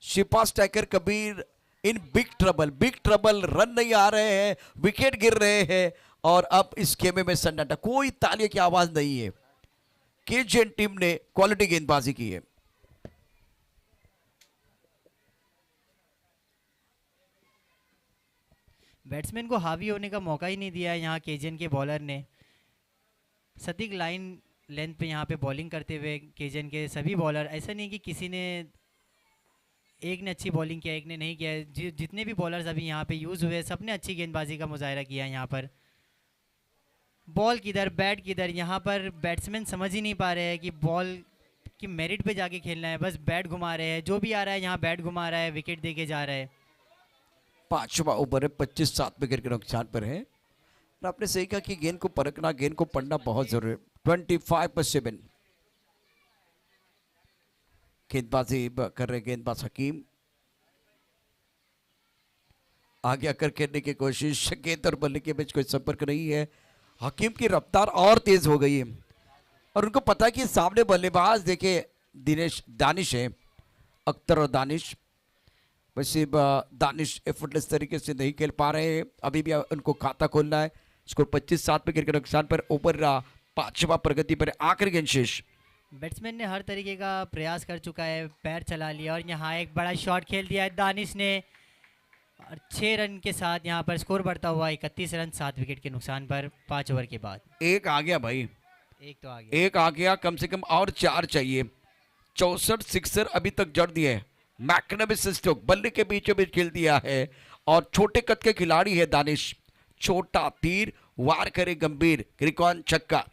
Shifa striker Kabir in big trouble, run नहीं आ रहे हैं, विकेट गिर रहे हैं और अब इस खेमे में सन्नाटा, कोई तालियों की आवाज नहीं है। केजीएन टीम ने क्वालिटी गेंदबाजी की है। बैट्समैन को हावी होने का मौका ही नहीं दिया है यहाँ केजन के बॉलर ने। सटीक लाइन लेंथ पे यहाँ पे बॉलिंग करते हुए केजन के सभी बॉलर, ऐसा नहीं कि किसी ने एक ने अच्छी बॉलिंग किया एक ने नहीं किया, जितने भी बॉलर्स अभी यहाँ पे यूज़ हुए सबने अच्छी गेंदबाजी का मुजाहरा किया है। यहाँ पर बॉल किधर बैट किधर, यहाँ पर बैट्समैन समझ ही नहीं पा रहे हैं कि बॉल की मेरिट पे जाके खेलना है, बस बैट घुमा रहे हैं, जो भी आ रहा है यहाँ बैट घुमा रहा है, विकेट दे के जा रहा है। 5वां ओवर है, 25-7 विकेट के नुकसान पर है। और आपने सही कहा कि गेंद को परखना, गेंद को पढ़ना बहुत जरूरी है। 25 पर 7 गेंदबाजी कर रहे गेंदबाज हकीम, आगे आकर खेलने की कोशिश, गेंद और बल्ले के बीच कोई संपर्क नहीं है। हकीम की रफ्तार और तेज हो गई है और उनको पता है कि सामने बल्लेबाज देखे दानिश है, अख्तर और दानिश। वैसे दानिश एफर्टलेस तरीके से नहीं खेल पा रहे हैं, अभी भी उनको खाता खोलना है। स्कोर 25-7 विकेट के नुकसान पर ऊपर 5वां प्रगति पर आखिरी गेंद शेष। बैट्समैन ने हर तरीके का प्रयास कर चुका है, पैर चला लिया और यहाँ एक बड़ा शॉट खेल दिया है दानिश ने और 6 रन के साथ यहाँ पर स्कोर बढ़ता हुआ 31 रन 7 विकेट के नुकसान पर 5 ओवर के बाद। एक आ गया भाई, एक तो आ गया, एक आ गया, कम से कम और 4 चाहिए। 64 सिक्सर अभी तक जड़ दिए हैं। मैकनबिस स्टोक बल्ले के बीचों बीच खेल दिया है और छोटे कद के खिलाड़ी है दानिश, छोटा तीर वार करे गंभीर, रिकॉन छक्का।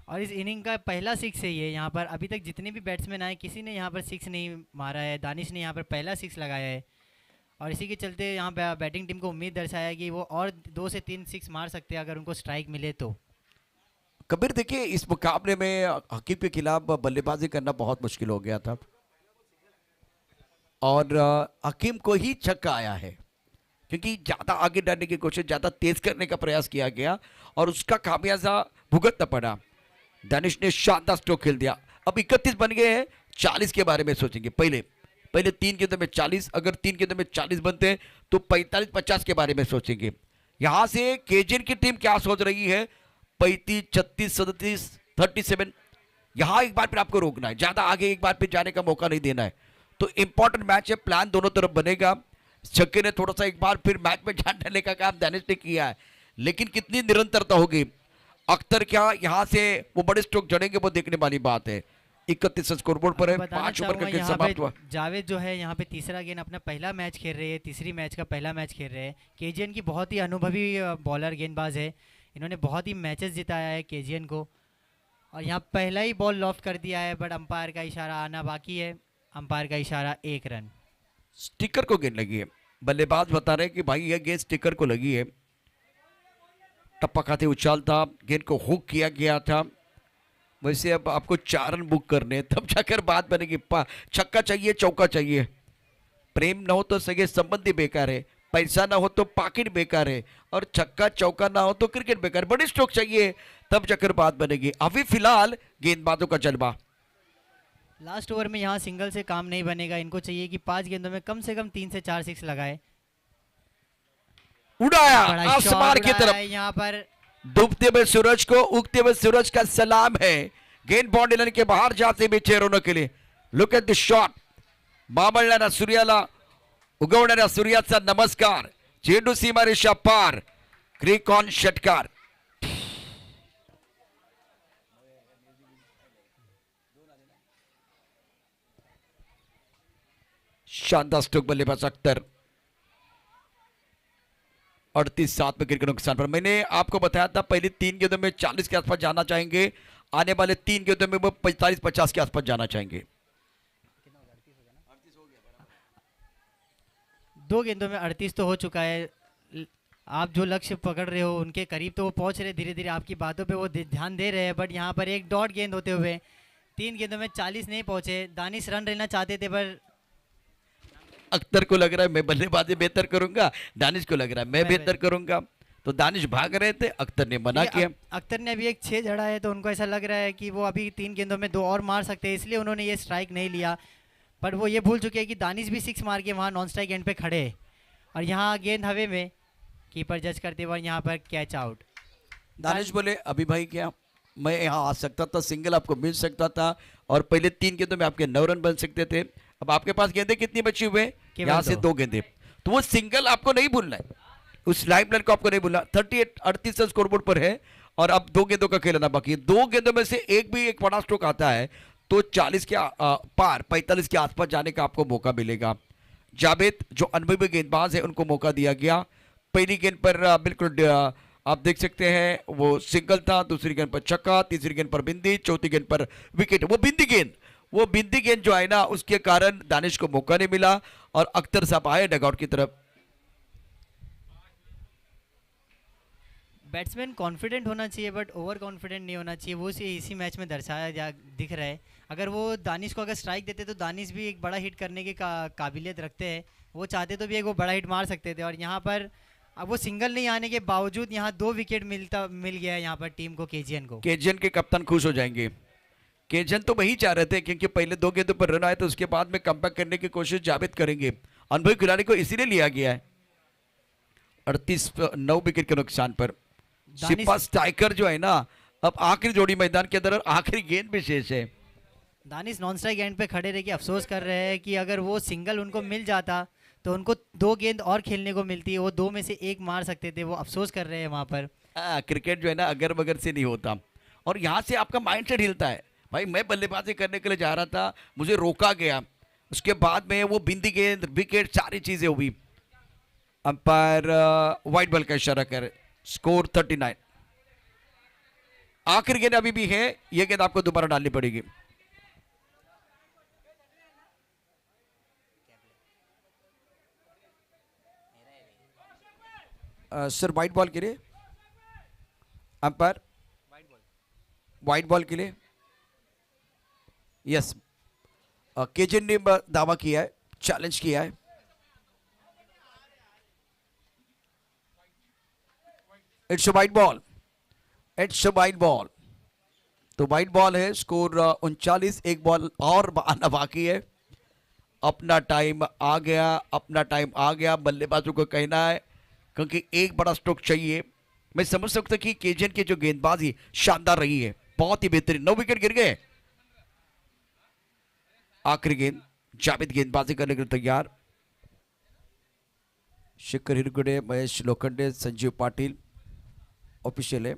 और इस इनिंग का पहला 6 है ये। यहाँ पर अभी तक जितने भी बैट्समैन आए किसी ने यहाँ पर 6 नहीं मारा है, दानिश ने यहाँ पर पहला 6 लगाया है और इसी के चलते यहाँ बैटिंग टीम को उम्मीद दर्शाया कि वो और 2 से 3 सिक्स मार सकते हैं अगर उनको स्ट्राइक मिले तो। कबीर देखिए, इस मुकाबले में हकीम के खिलाफ बल्लेबाजी करना बहुत मुश्किल हो गया था और हकीम को ही छक्का आया है क्योंकि ज्यादा आगे डालने की कोशिश, ज्यादा तेज करने का प्रयास किया गया और उसका खामियाजा भुगतना पड़ा। दानिश ने शानदार स्ट्रोक खेल दिया। अब 31 बन गए हैं, 40 के बारे में सोचेंगे। पहले 3 गेंदों में 40, अगर 3 गेंदों में 40 बनते हैं तो 45-50 के बारे में सोचेंगे। यहां से केजीएन की टीम क्या सोच रही है? 35, 36, 37, 37। यहां एक बार फिर आपको रोकना है, ज्यादा आगे एक बार फिर जाने का मौका नहीं देना है। तो इंपॉर्टेंट मैच है, प्लान दोनों तरफ बनेगा। छक्के ने थोड़ा सा एक बार फिर मैच में जान डालने का काम दानिश ने किया है, लेकिन कितनी निरंतरता होगी? अख्तर क्या यहां से वो बड़े स्ट्रोक जड़ेंगे, वो देखने वाली बात है। 31 स्कोरबोर्ड पर है, 5 ओवर का खेल समाप्त हुआ। जावेद जो है यहाँ पे तीसरा गेंद अपना पहला मैच खेल रहे हैं, तीसरी मैच का पहला मैच खेल रहे हैं। केजीएन की बहुत ही अनुभवी बॉलर गेंदबाज है, इन्होंने बहुत ही मैचेस जिताया है केजीएन को। और यहाँ पहला ही बॉल लॉफ्ट कर दिया है, बट अंपायर का इशारा आना बाकी है। अंपायर का इशारा 1 रन। स्टिकर को गेंद लगी है। बल्लेबाज बता रहे हैं कि भाई यह गेंद स्टिकर को लगी है। टप्पा खाते उछाल था, गेंद को हुक किया गया था। वैसे अब आपको 4 रन बुक करने, तब जाकर बात बनेगी। छक्का चाहिए, चौका चाहिए। प्रेम ना हो तो सगे संबंधी बेकार है, पैसा ना हो तो पाकिट बेकार है, और छक्का चौका ना हो तो क्रिकेट बेकार। बड़ी स्ट्रोक चाहिए, तब जाकर बात बनेगी। अभी फिलहाल गेंदबाजों का जलवा। लास्ट ओवर में यहाँ सिंगल से काम नहीं बनेगा, इनको चाहिए कि 5 गेंदों में कम से कम 3 से 4 सिक्स लगाए। उड़ाया बड़ा आसमान की शॉट तरफ। यहाँ पर डूबते हुए सूरज को उगते हुए सूरज का सलाम है। गेंद बाउंड्री लाइन के बाहर जाते भी चेहरों के लिए। Look at the shot. मामळणाऱ्या सूर्याला उगवणाऱ्या सूर्याचा नमस्कार. चेंडू सीमारेषा पार. क्रिक ऑन षटकार. शानदार स्ट्रोक बल्लेबाज अख्तर। 38-7 विकेट के नुकसान पर। मैंने आपको बताया था पहले 3 गेंदों में 40 के आसपास जाना चाहेंगे, आने वाले 3 गेंदों में वो 45-50 के आसपास जाना चाहेंगे। 2 गेंदों में 38 तो हो चुका है। आप जो लक्ष्य पकड़ रहे हो उनके करीब तो वो पहुंच रहे, धीरे धीरे आपकी बातों पे वो ध्यान दे रहे हैं। बट यहाँ पर एक डॉट गेंद होते हुए 3 गेंदों में 40 नहीं पहुंचे। दानिश रन लेना चाहते थे, पर अख्तर को लग रहा है मैं बल्लेबाजी बेहतर करूंगा, दानिश को लग रहा है मैं बेहतर करूंगा, तो दानिश भाग रहे थे, अख्तर ने मना किया। अख्तर ने अभी एक 6 जड़ा है, तो उनको ऐसा लग रहा है कि वो अभी 3 गेंदों में 2 और मार सकते हैं, इसलिए उन्होंने ये स्ट्राइक नहीं लिया। पर वो ये भूल चुके हैं कि दानिश भी 6 मार के वहाँ नॉन स्ट्राइक एंड पे खड़े, और यहाँ गेंद हवे में, कीपर जज करते हुए यहाँ पर कैच आउट। दानिश बोले अभी भाई क्या मैं यहाँ आ सकता था, सिंगल आपको मिल सकता था, और पहले 3 गेंदों में आपके 9 रन बन सकते थे। अब आपके पास गेंदे कितनी बची हुए? यहाँ से 2 गेंदे, तो वो सिंगल आपको नहीं भूलना है, उस लाइफ लाइन को आपको नहीं भूलना। 38 स्कोरबोर्ड पर है, और अब 2 गेंदों का खेलना बाकी है। 2 गेंदों में से एक बड़ा स्ट्रोक आता है तो 40 के पार 45 के आसपास जाने का आपको मौका मिलेगा। जावेद जो अनुभवी गेंदबाज है उनको मौका दिया गया। पहली गेंद पर बिल्कुल आप देख सकते हैं वो सिंगल था, दूसरी गेंद पर छक्का, तीसरी गेंद पर बिंदी, चौथी गेंद पर विकेट। वो बिंदी गेंद जो है ना, उसके कारण दानिश को मौका नहीं मिला, और अख्तर साहब आए डगआउट की तरफ। बैट्समैन कॉन्फिडेंट होना चाहिए, बट ओवर कॉन्फिडेंट नहीं होना चाहिए। वो इसी मैच में दर्शाया दिख रहा है। अगर वो दानिश को अगर स्ट्राइक देते तो दानिश भी एक बड़ा हिट करने की काबिलियत रखते हैं। वो चाहते तो भी एक वो बड़ा हिट मार सकते थे, और यहाँ पर अब वो सिंगल नहीं आने के बावजूद यहाँ 2 विकेट मिल गया है यहाँ पर टीम को, केजीएन को। केजीएन के कप्तान खुश हो जाएंगे। केजीएन तो वही चाह रहे थे, क्योंकि पहले 2 गेंदों पर रन आए तो उसके बाद में कमबैक करने की कोशिश जावेद करेंगे। अनुभवी खिलाड़ी को इसीलिए लिया गया है। 9 विकेट के नुकसान पर सिपा स्ट्राइकर जो है ना, अब आखिरी जोड़ी मैदान के अंदर, और आखिरी गेंद भी शेष है। दानिश नॉन स्ट्राइक एंड पे खड़े रह के अफसोस कर रहे हैं कि अगर वो सिंगल उनको मिल जाता तो उनको 2 गेंद और खेलने को मिलती, वो 2 में से 1 मार सकते थे। वो अफसोस कर रहे हैं वहाँ पर। क्रिकेट जो है ना अगर मगर से नहीं होता, और यहाँ से आपका माइंड सेट हिलता है। भाई मैं बल्लेबाजी करने के लिए जा रहा था, मुझे रोका गया, उसके बाद में वो बिंदी गेंद, विकेट, सारी चीजें हुई। अंपायर व्हाइट बॉल का इशारा कर, स्कोर 39। आखिरी गेंद अभी भी है, यह गेंद आपको दोबारा डालनी पड़ेगी। सर वाइट बॉल के लिए अंपायर, वाइट बॉल के लिए यस। केजन ने दावा किया है, चैलेंज किया है। It's a white ball, it's a white ball. तो वाइट बॉल है, स्कोर 39। एक बॉल और आना बाकी है। अपना टाइम आ गया, अपना टाइम आ गया, बल्लेबाजों को कहना है, क्योंकि एक बड़ा स्ट्रोक चाहिए। मैं समझ सकता कि केजन की जो गेंदबाजी शानदार रही है, बहुत ही बेहतरीन। 9 विकेट गिर गए। आखिरी गेंद, जावेद गेंदबाजी करने के लिए तैयार। शेखर हिरगुडे, महेश लोखंडे, संजीव पाटिल ऑफिशियल है।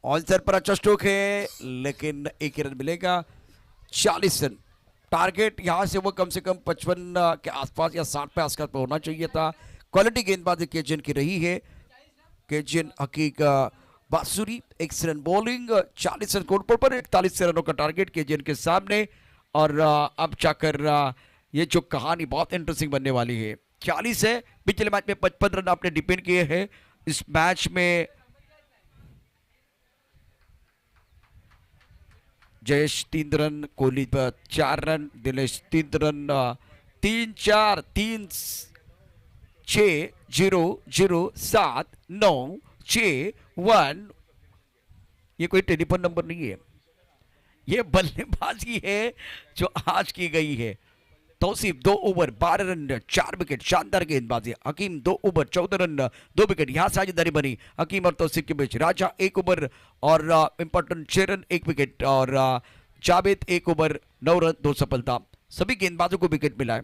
ऑन सर पर अच्छा स्ट्रोक है, लेकिन एक ही रन मिलेगा। 40 रन टारगेट। यहां से वो कम से कम 55 के आसपास या 60 पे आसपास होना चाहिए था। क्वालिटी गेंदबाजी केजन की रही है। केजन हकीक बांसुरी, एक्सीलेंट बॉलिंग, 40 रन स्कोर पर 41 रनों का टारगेट केजन के सामने। और अब जाकर ये जो कहानी बहुत इंटरेस्टिंग बनने वाली है। 40 है, पिछले मैच में 55 रन आपने डिपेंड किए हैं। इस मैच में Jayesh 3 run, Kohli 4 run, Dinesh 3 run, 3-4, 3-6, 0-0, 7-9-6-1। ये कोई टेलीफोन नंबर नहीं है, ये बल्लेबाजी है जो आज की गई है। तौसीफ 2 ओवर 12 रन 4 विकेट, शानदार गेंदबाजी। हकीम 2 ओवर 14 रन 2 विकेट, यहां साझेदारी बनी हकीम और तौसीफ के बीच। राजा 1 ओवर और इंपॉर्टेंट 6 रन 1 विकेट, और जावेद 1 ओवर 9 रन 2 सफलता। सभी गेंदबाजों को विकेट मिला है।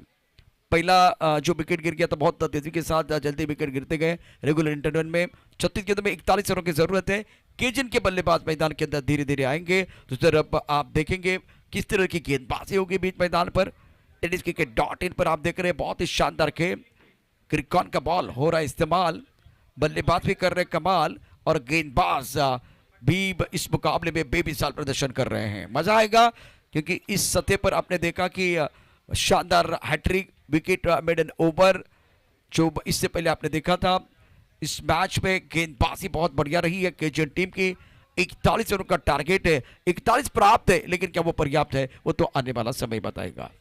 पहला जो विकेट गिर गया था बहुत तेजी के साथ, जल्दी विकेट गिरते गए रेगुलर इंटरवल में। 36 गेंदों में 41 रनों की जरूरत है। केजन के बल्लेबाज मैदान के अंदर धीरे धीरे आएंगे। दूसरी तरफ आप देखेंगे किस तरह की गेंदबाजी होगी बीच मैदान पर। टेनिस क्रिकेट.in पर आप देख रहे हैं बहुत ही शानदार खेल। क्रिकॉन का बॉल हो रहा है इस्तेमाल, बल्लेबाज भी कर रहे हैं कमाल, और गेंदबाज भी इस मुकाबले में बेमिसाल प्रदर्शन कर रहे हैं। मजा आएगा, क्योंकि इस सतह पर आपने देखा कि शानदार हैट्रिक, विकेट मेडन ओवर जो इससे पहले आपने देखा था। इस मैच में गेंदबाजी बहुत बढ़िया रही है केजन टीम की। 41 रनों का टारगेट है, 41 प्राप्त है, लेकिन क्या वो पर्याप्त है, वो तो आने वाला समय बताएगा।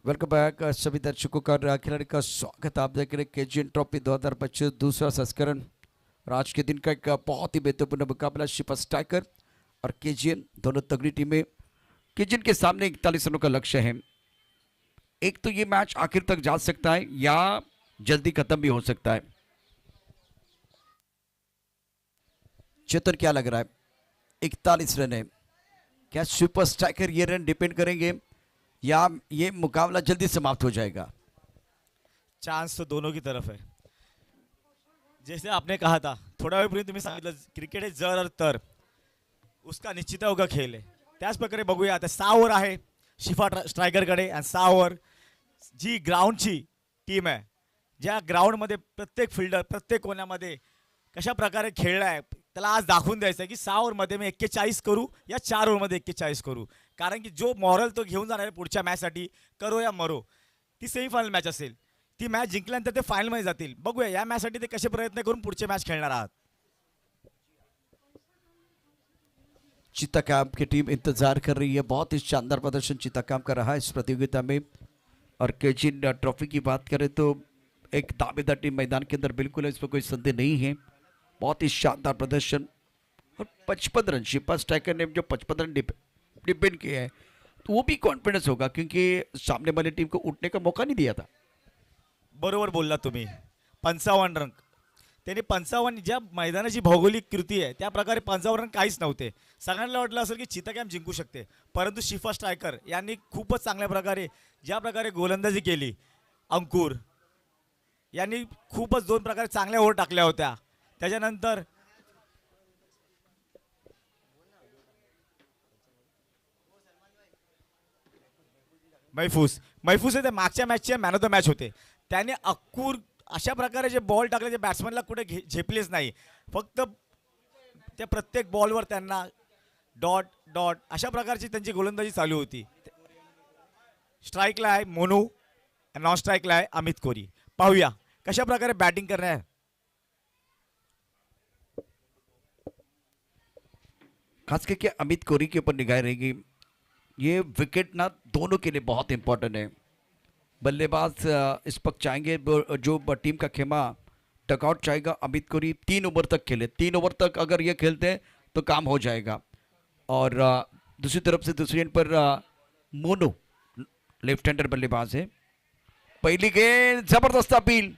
वेलकम बैक सभी दर्शकों का खिलाड़ी का स्वागत। आप देख रहे हैं केजीएन ट्रॉफी 2025 दूसरा संस्करण। और आज के दिन का एक बहुत ही महत्वपूर्ण मुकाबला, शिपा स्ट्राइकर और केजीएन, दोनों तगड़ी टीमें। केजीएन के सामने 41 रनों का लक्ष्य है। एक तो ये मैच आखिर तक जा सकता है या जल्दी खत्म भी हो सकता है। चेतन क्या लग रहा है? 41 रन है, क्या सुपर स्ट्राइकर ये रन डिपेंड करेंगे या ये मुकाबला जल्दी समाप्त हो जाएगा? चान्स तो दोनों की तरफ है. जैसे आपने कहा था थोडा वेळपूर्वी तुम्ही सांगितलं क्रिकेट हे जर और तर उसका निश्चित होगा खेळ आहे. त्याच प्रकारे बघूया आता 6 ओव्हर आहे शिफा स्ट्रायकरकडे आणि 6 ओव्हर जी ग्राउंडची टीम आहे, ज्या ग्राउंडमध्ये प्रत्येक फिल्डर प्रत्येक कोण्यामध्ये कशा प्रकारे खेळला आहे त्याला आज दाखवून द्यायचं आहे की 6 ओव्हरमध्ये मी 41 करू या 4 ओव्हरमध्ये 41 करू. कारण की जो मॉरल तो घेऊन जाणार आहे पुढच्या मॅचसाठी, करो या मरो. ती सेमीफायनल मॅच असेल, ती मॅच जिंकल्यानंतर ते फायनलमध्ये जातील. बघूया या मॅचसाठी ते कसे प्रयत्न करून पुढचे मॅच खेळणार आहात. चीता कैंप की टीम इंतजार कर रही है। बहुत ही शानदार प्रदर्शन चीता कैंप का रहा है इस प्रतियोगिता में। और केचिन ट्रॉफी की बात करें तो एक दावेदार टीम मैदान के अंदर बिल्कुल है, इसमें कोई संदेह नहीं है। बहुत ही शानदार प्रदर्शन और 55 रन शिपा स्ट्राइकर ने जो 55 रन डिपेंड किया है, तो वो भी कॉन्फिडेंस होगा क्योंकि सामने वाली टीम को उठने का मौका नहीं दिया था। बरोबर बोलला तुम्ही. 55 रन. त्यांनी 55 ज्या मैदानाची भौगोलिक कृती आहे त्या प्रकारे 55 रन काहीच नव्हते. सगळ्यांना वाटलं असेल की चीता कॅम्प जिंकू शकते, परंतु शिफा स्ट्रायकर यांनी खूपच चांगल्या प्रकारे ज्या प्रकारे गोलंदाजी केली, अंकुर यांनी खूपच दोन प्रकारे चांगल्या ओव्हर टाकल्या होत्या. त्याच्यानंतर मैफूस हे ते मागच्या मॅचचे मॅन ऑफ द मॅच होते. त्याने अंकुर अशा प्रकारे जे बॉल टाकले, जे बॅट्समॅनला कुठे झेपलेच नाही. फक्त त्या प्रत्येक बॉलवर त्यांना डॉट डॉट अशा प्रकारची त्यांची गोलंदाजी चालू होती. स्ट्राईकला आहे मोनू, नॉन स्ट्राईकला आहे अमित कोरी. पाहूया कशा प्रकारे बॅटिंग करणार. खास करके अमित कोरी के ऊपर निगाह रहेगी। ये विकेट ना दोनों के लिए बहुत इंपॉर्टेंट है। बल्लेबाज इस वक्त चाहेंगे, जो टीम का खेमा टकआउट चाहेगा, अमित कोरी 3 ओवर तक खेले। 3 ओवर तक अगर ये खेलते हैं तो काम हो जाएगा। और दूसरी तरफ से दूसरी एंड पर मोनू लेफ्ट हैंडर बल्लेबाज है। पहली गेंद जबरदस्त अपील।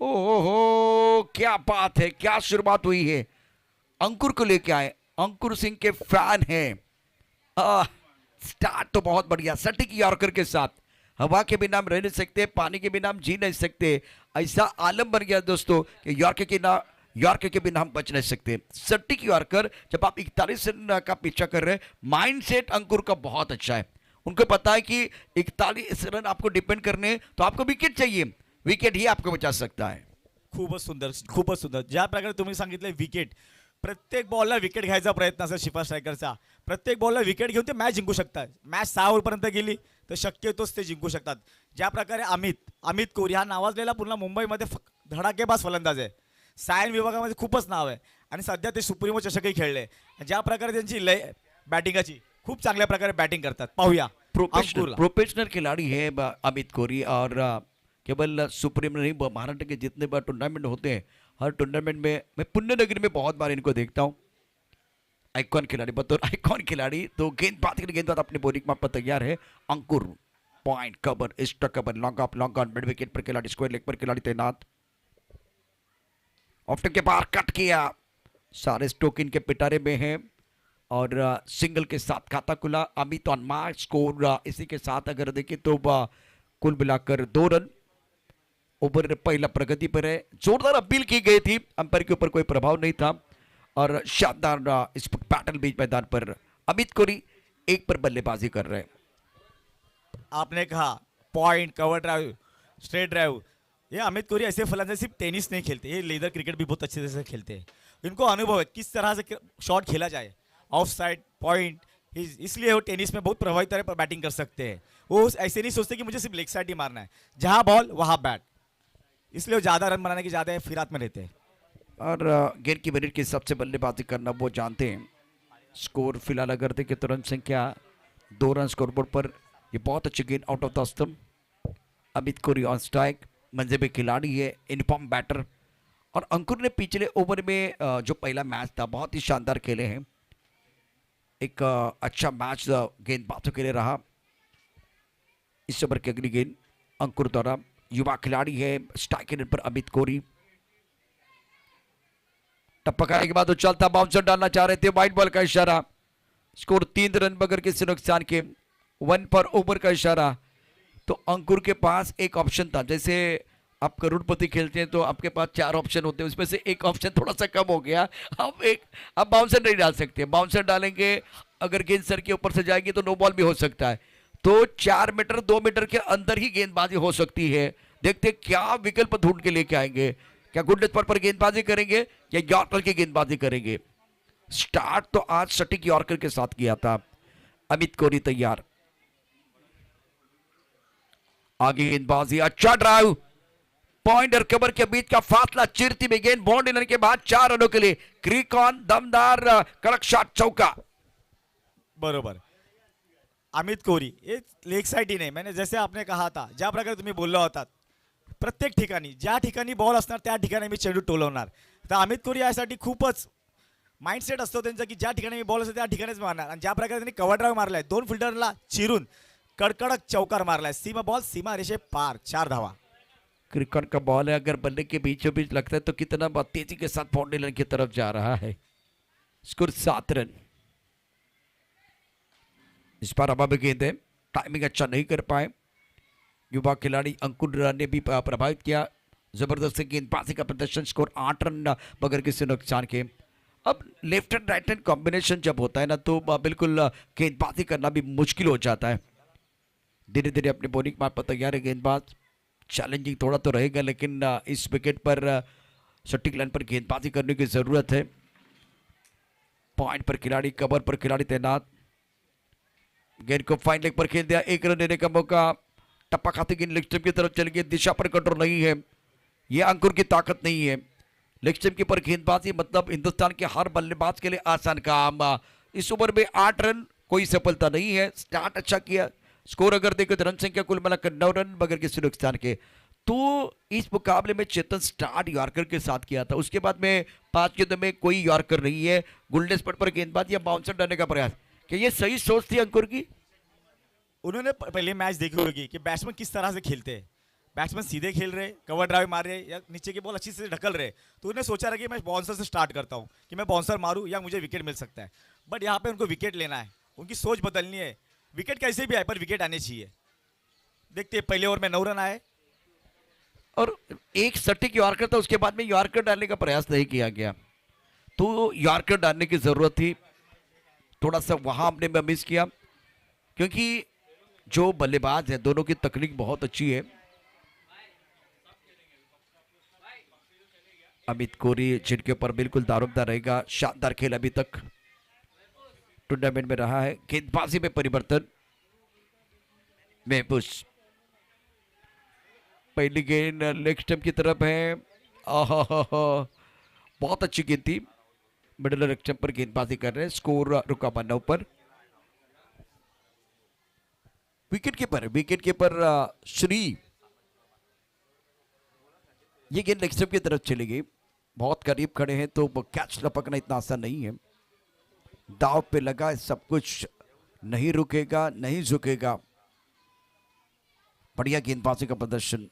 ओहो क्या बात है, क्या शुरुआत हुई है। अंकुर को लेके आए, अंकुर सिंह के फैन हैं। स्टार्ट तो बहुत बढ़िया, सटीक यॉर्कर के साथ। हवा के बिना हम रह नहीं सकते, पानी के बिना हम जी नहीं सकते। ऐसा आलम बन गया दोस्तों कि यॉर्कर के बिना हम बच नहीं सकते। सटीक यॉर्कर, जब आप 41 रन का पीछा कर रहे हैं, माइंडसेट अंकुर का बहुत अच्छा है। उनको पता है कि 41 रन आपको डिपेंड करने हैं, तो आपको विकेट चाहिए, विकेट ही आपको बचा सकता है। खूपच सुंदर, खूपच सुंदर. ज्या प्रकारे तुम्ही सांगितले विकेट, प्रत्येक बॉलला विकेट घ्यायचा प्रयत्न असेल शिफा स्ट्रायकरचा. प्रत्येक बॉलला विकेट घेऊन ते मॅच जिंकू शकतात. मॅच 6 ओव्हरपर्यंत गेली तर शक्यतोच ते जिंकू शकतात. ज्या प्रकारे अमित कोहली हा नावाजलेला पूर्ण मुंबईमध्ये धडाकेबाज फलंदाज आहे. सायन विभागामध्ये खूपच नाव आहे आणि सध्या ते सुप्रीमो चषकही खेळले. ज्या प्रकारे त्यांची लय बॅटिंगाची खूप चांगल्या प्रकारे बॅटिंग करतात. पाहूया. प्रोफेशनल खिलाड़ी है अमित कोहली। और केवल सुप्रीम नहीं, महाराष्ट्र के जितने बार टूर्नामेंट होते हैं, हर टूर्नामेंट में मैं पुण्यनगरी में बहुत बार इनको देखता हूँ। आइकॉन खिलाड़ी, बतौर आइकॉन खिलाड़ी। तो गेंदबाज अपने बॉलिंग में पर तैयार है। Ankur point cover, extra cover, long off, long on, mid wicket पर खिलाड़ी, स्क्वायर लेग पर खिलाड़ी तैनात। ऑफ के बाहर कट किया, सारे स्टोक इनके पिटारे में हैं और सिंगल के साथ खाता खुला। अमित ऑन मार्क, स्कोर इसी के साथ अगर देखें तो कुल मिलाकर 2 रन। ओवर पहला प्रगति पर है। जोरदार अपील की गई थी, अंपायर के ऊपर कोई प्रभाव नहीं था। और शानदार इस बैटल बीच मैदान पर अमित कोहली 1 पर बल्लेबाजी कर रहे हैं। आपने कहा point, cover drive, straight drive, ये अमित कोहली ऐसे फलंदाज सिर्फ टेनिस नहीं खेलते, ये लेदर क्रिकेट भी बहुत अच्छे से खेलते हैं। इनको अनुभव है किस तरह से शॉट खेला जाए, ऑफ साइड, पॉइंट, इसलिए वो टेनिस में बहुत प्रभावी तरह पर बैटिंग कर सकते हैं। वो ऐसे नहीं सोचते कि मुझे सिर्फ लेग साइड ही मारना है, जहाँ बॉल वहाँ बैट, इसलिए वो ज़्यादा रन बनाने की ज़्यादा फिरात में रहते हैं। और गेंद की मिनट के हिसाब से बल्लेबाजी करना वो जानते हैं। स्कोर फिलहाल अगर देखें तो रन संख्या 2 रन स्कोरबोर्ड पर। ये बहुत अच्छी गेंद out off the stump. Amit Kohli on strike, मंजेबे खिलाड़ी है, इनफॉर्म बैटर। और अंकुर ने पिछले ओवर में जो पहला मैच था बहुत ही शानदार खेले हैं। एक अच्छा मैच गेंदबाजों के लिए रहा। इस ओवर की अगली गेंद अंकुर द्वारा, युवा खिलाड़ी है, स्ट्राइक पर अमित कोहली। टपकाने के बाद उछलता बाउंसर डालना चाह रहे थे, वाइड बॉल का इशारा। स्कोर 3 रन बगैर किसी नुकसान के, 1 पर ओवर का इशारा। तो अंकुर के पास एक ऑप्शन था, जैसे आप करोड़पति खेलते हैं तो आपके पास 4 ऑप्शन होते हैं, उसमें से एक ऑप्शन थोड़ा सा कम हो गया। अब बाउंसर नहीं डाल सकते, बाउंसर डालेंगे अगर गेंद सर के ऊपर से जाएगी तो नो बॉल भी हो सकता है। तो 4 मीटर 2 मीटर के अंदर ही गेंदबाजी हो सकती है। देखते क्या विकल्प ढूंढ के लेके आएंगे, क्या गुड स्पॉट पर गेंदबाजी करेंगे या यॉर्कर की गेंदबाजी करेंगे। स्टार्ट तो आज सटीक यॉर्कर के साथ किया था। अमित कोहली तैयार, आगे गेंदबाजी, अच्छा ड्राइव, पॉइंट और कवर के बीच का फासला चीरती हुई गेंद, बाउंड्री लेने के बाद 4 रनों के लिए क्रिक ऑन, दमदार कड़क शॉट, चौका। बरोबर. अमित कोहली हे लेग साईडही नाही म्हणजे जसे आपने कहा था ज्या प्रकारे तुम्ही बोलला होतात प्रत्येक ठिकाणी ज्या ठिकाणी बॉल असणार त्या ठिकाणी मी चेंडू टोलवणार. तर अमित कोहली यासाठी खूपच माइंडसेट असतो त्यांचा की ज्या ठिकाणी मी बॉल असतो त्या ठिकाणीच मारणार. आणि ज्या प्रकारे त्यांनी कव्हर ड्राईव्ह मारलाय 2 फिल्डरला चिरून कडकडक चौकार मारलाय. सीमा रेषे पार 4 धावा. क्रिकेट का बॉल है, अगर बल्ले के बीचों बीच लगता है तो कितना बहुत तेजी के साथ बाउंड्री लाइन की तरफ जा रहा है. Score 7 run. इस बार हवा में गेंद है, टाइमिंग अच्छा नहीं कर पाए युवा खिलाड़ी अंकुर ने भी प्रभावित किया. जबरदस्त गेंदबाजी का प्रदर्शन. स्कोर 8 रन बगैर किसी नुकसान के. अब left and right hand combination जब होता है ना तो बिल्कुल गेंदबाजी करना भी मुश्किल हो जाता है. धीरे धीरे अपनी बॉलिंग मार पर तैयार है गेंदबाज. चैलेंजिंग थोड़ा तो रहेगा लेकिन इस विकेट पर सटीक लाइन पर गेंदबाजी करने की जरूरत है. पॉइंट पर खिलाड़ी, कवर पर खिलाड़ी तैनात. गेंद को फाइन लेग पर खेल दिया. 1 रन देने का मौका. टप्पा खाते गेंद लेग स्टंप की तरफ चल गई. दिशा पर कंट्रोल नहीं है. यह अंकुर की ताकत नहीं है. लेग स्टंप के पर गेंदबाजी मतलब हिंदुस्तान के हर बल्लेबाज के लिए आसान काम. इस ओवर में 8 रन, कोई सफलता नहीं है. स्टार्ट अच्छा किया. स्कोर अगर देखो तो रन संख्या कुल मिलाकर 9 रन बगैर किसी नुकसान के. तो इस मुकाबले में चेतन स्टार्ट यॉर्कर के साथ किया था. उसके बाद में 5 गेंदों में कोई यॉर्कर नहीं है. गोल्डन स्पॉट पर गेंदबाजी या बाउंसर डालने का प्रयास. कि ये सही सोच थी अंकुर की. उन्होंने पहले मैच देखी होगी कि बैट्समैन किस तरह से खेलते हैं. बैट्समैन सीधे खेल रहे, कवर ड्राइव मार रहे या नीचे की बॉल अच्छी से ढकल रहे. तो उन्होंने सोचा रहा कि मैं बाउंसर से स्टार्ट करता हूँ कि मैं बाउंसर मारूँ या मुझे विकेट मिल सकता है. बट यहाँ पे उनको विकेट लेना है. उनकी सोच बदलनी है. विकेट कैसे भी आए पर विकेट आने चाहिए. देखते हैं पहले ओवर में 9 रन आए और एक सटीक यॉर्कर था. उसके बाद में यॉर्कर डालने का प्रयास नहीं किया गया. तो यॉर्कर डालने की जरूरत थी. थोड़ा सा वहां हमने मिस किया क्योंकि जो बल्लेबाज है दोनों की तकनीक बहुत अच्छी है. अमित कोहली जिनके ऊपर बिल्कुल दारोमदार रहेगा. शानदार खेल अभी तक टूर्नामेंट में रहा है. गेंदबाजी में परिवर्तन. महबूस पहली गेंद लेग स्टंप की तरफ है. बहुत अच्छी गेंद थी. मिडिल लेग स्टंप पर गेंदबाजी कर रहे हैं. स्कोर रुका 9 पर. Wicket keeper Shri. ये गेंद लेग स्टंप की तरफ चली गई. बहुत करीब खड़े हैं तो कैच लपकना इतना आसान नहीं है. दाव पे लगा है सब कुछ. नहीं रुकेगा, नहीं झुकेगा. बढ़िया गेंदबाजी का प्रदर्शन.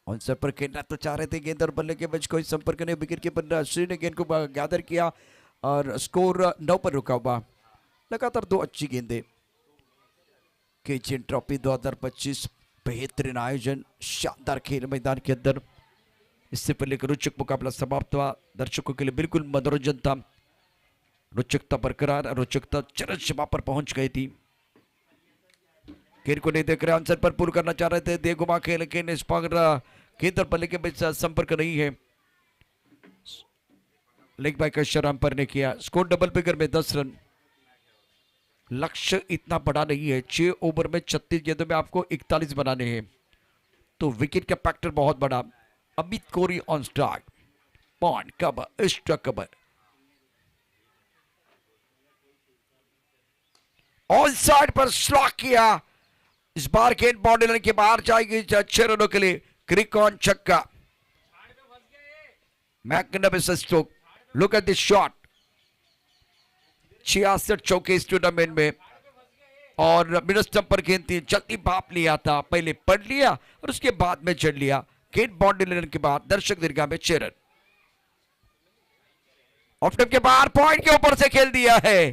आंसर पर खेलना तो चाह रहे थे. गेंद और बल्ले के बीच कोई संपर्क नहीं. विकेट कीपर श्री ने गेंद को गैदर किया और स्कोर 9 पर रुका हुआ. लगातार 2 अच्छी गेंदें. केजीएन ट्रॉफी 2025 बेहतरीन आयोजन. शानदार खेल मैदान के अंदर. इससे पहले एक रोचक मुकाबला समाप्त हुआ. दर्शकों के लिए बिल्कुल मनोरंजन था. रोचकता बरकरार, रोचकता चरम सीमा पर पहुंच गई थी. गेंद को नहीं देख रहे. आंसर पर पुल करना चाह रहे थे. दे घुमा खेल के गेंद और बल्ले के बीच संपर्क नहीं है. लेग बाय का शराम पर ने किया. स्कोर डबल फिगर में 10 रन. लक्ष्य इतना बड़ा नहीं है. 6 ओवर में 36 गेंदों में आपको 41 बनाने हैं तो विकेट का फैक्टर बहुत बड़ा. Amit Kohli on strike. Point cover, extra cover. On side पर स्लॉक किया. इस बार गेंद बाउंड्री लाइन के बाहर जाएगी 6 रनों के लिए. क्रिक ऑन छक्का. Magnificent stroke. Look at this shot. 66 चौके इस टूर्नामेंट में और मिड स्टंप पर गेंद थी. जल्दी भाप लिया था. पहले पढ़ लिया और उसके बाद में चढ़ लिया. गेंद बाउंड्री लाइन के बाद दर्शक दीर्घा में 6 रन. ऑफ स्टंप के बाहर पॉइंट के ऊपर से खेल दिया है.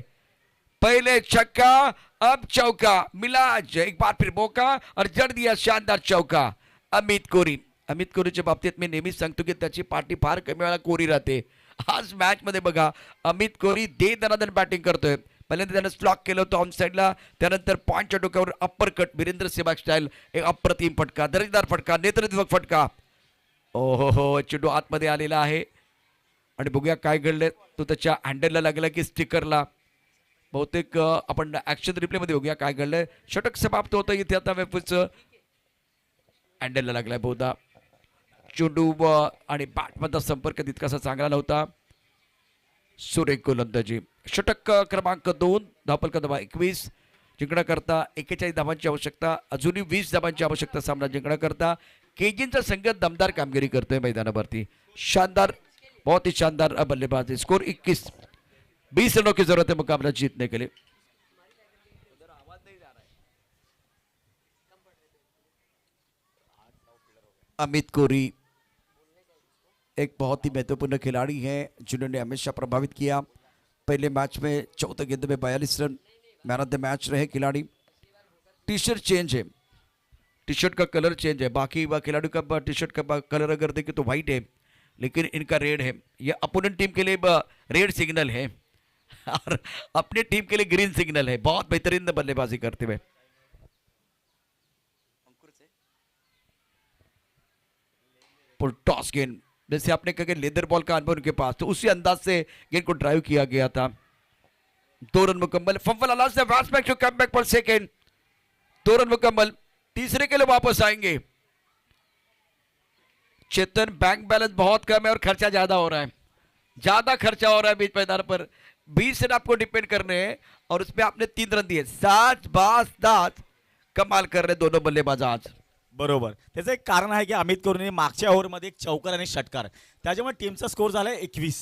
पहले छक्का, अब चौका मिला. एक बार फिर मौका और जड़ दिया शानदार चौका. अमित कोहलीच्या बाबतीत मी नेहमी सांगतो की त्याची पार्टी फार कमी वेळा कोरी राहते. आज मॅच मध्ये बघा अमित कोहली दे दनादन बॅटिंग करतोय. पहिल्यांदा त्याने स्लॉक केलं होतं ऑन साईडला. त्यानंतर पॉईंटच्या डोक्यावर upper cut Virender Sehwag style. एक अप्रतिम फटका, दर्जेदार फटका, नेतृत्वक फटका. ओहो चेंडू आतमध्ये आलेला आहे आणि बघूया काय घडलंय. तो त्याच्या हँडलला लागला की स्टिकरला. बहुतेक आपण ऍक्शन रिप्ले मध्ये बघूया काय घडलंय. षटक समाप्त होतं इथे. आता वेफूचं हँडलला लागलाय बहुधा. चेंडू आणि बॅटमधला संपर्क तितकासा चांगला नव्हता. सुरेख गोलंदाजी. षटक क्रमांक 2, धावफलक धावा 21. जिंकण्याकरता 41 धावांची आवश्यकता, अजूनही 20 धावांची आवश्यकता सामना जिंकण्याकरता. केजींचा संघ दमदार कामगिरी करतोय मैदानावरती. शानदार, बहुत ही शानदार बल्लेबाजी. स्कोर 21. 20 रनों की जरूरत है मुकाबला जीतने के लिए. अमित कोरी एक बहुत ही महत्वपूर्ण खिलाड़ी हैं जिन्होंने हमेशा प्रभावित किया. पहले मैच में 14 गेंद में 42 run, man of the match रहे खिलाड़ी. टी शर्ट चेंज है, टी शर्ट का कलर चेंज है. बाकी वह खिलाड़ियों का टी शर्ट का कलर अगर देखें तो वाइट है, लेकिन इनका रेड है. ये अपोनेंट टीम के लिए रेड सिग्नल है और अपने टीम के लिए ग्रीन सिग्नल है. बहुत बेहतरीन बल्लेबाजी करते हुए. टॉस गेंद, जैसे आपने कहा कि लेदर बॉल का अनुभव उनके पास, तो उसी अंदाज से गेंद को ड्राइव किया गया था. 2 रन मुकम्मल. फंफल allows the batsman to come back for second. 2 run मुकम्मल. तीसरे के लिए वापस आएंगे. चेतन, बैंक बैलेंस बहुत कम है और खर्चा ज्यादा हो रहा है. ज्यादा खर्चा हो रहा है बीच मैदान पर. 20 रन आपको डिपेंड करने हैं और उसमें आपने 3 रन दिए. साज बाज दाज कमाल कर रहे दोनों बल्लेबाज आज. बरोबर. त्याचं एक कारण आहे की अमित कोहलीने मागच्या ओव्हरमध्ये एक चौकार आणि षटकार, त्याच्यामुळे टीमचा स्कोर झालाय 21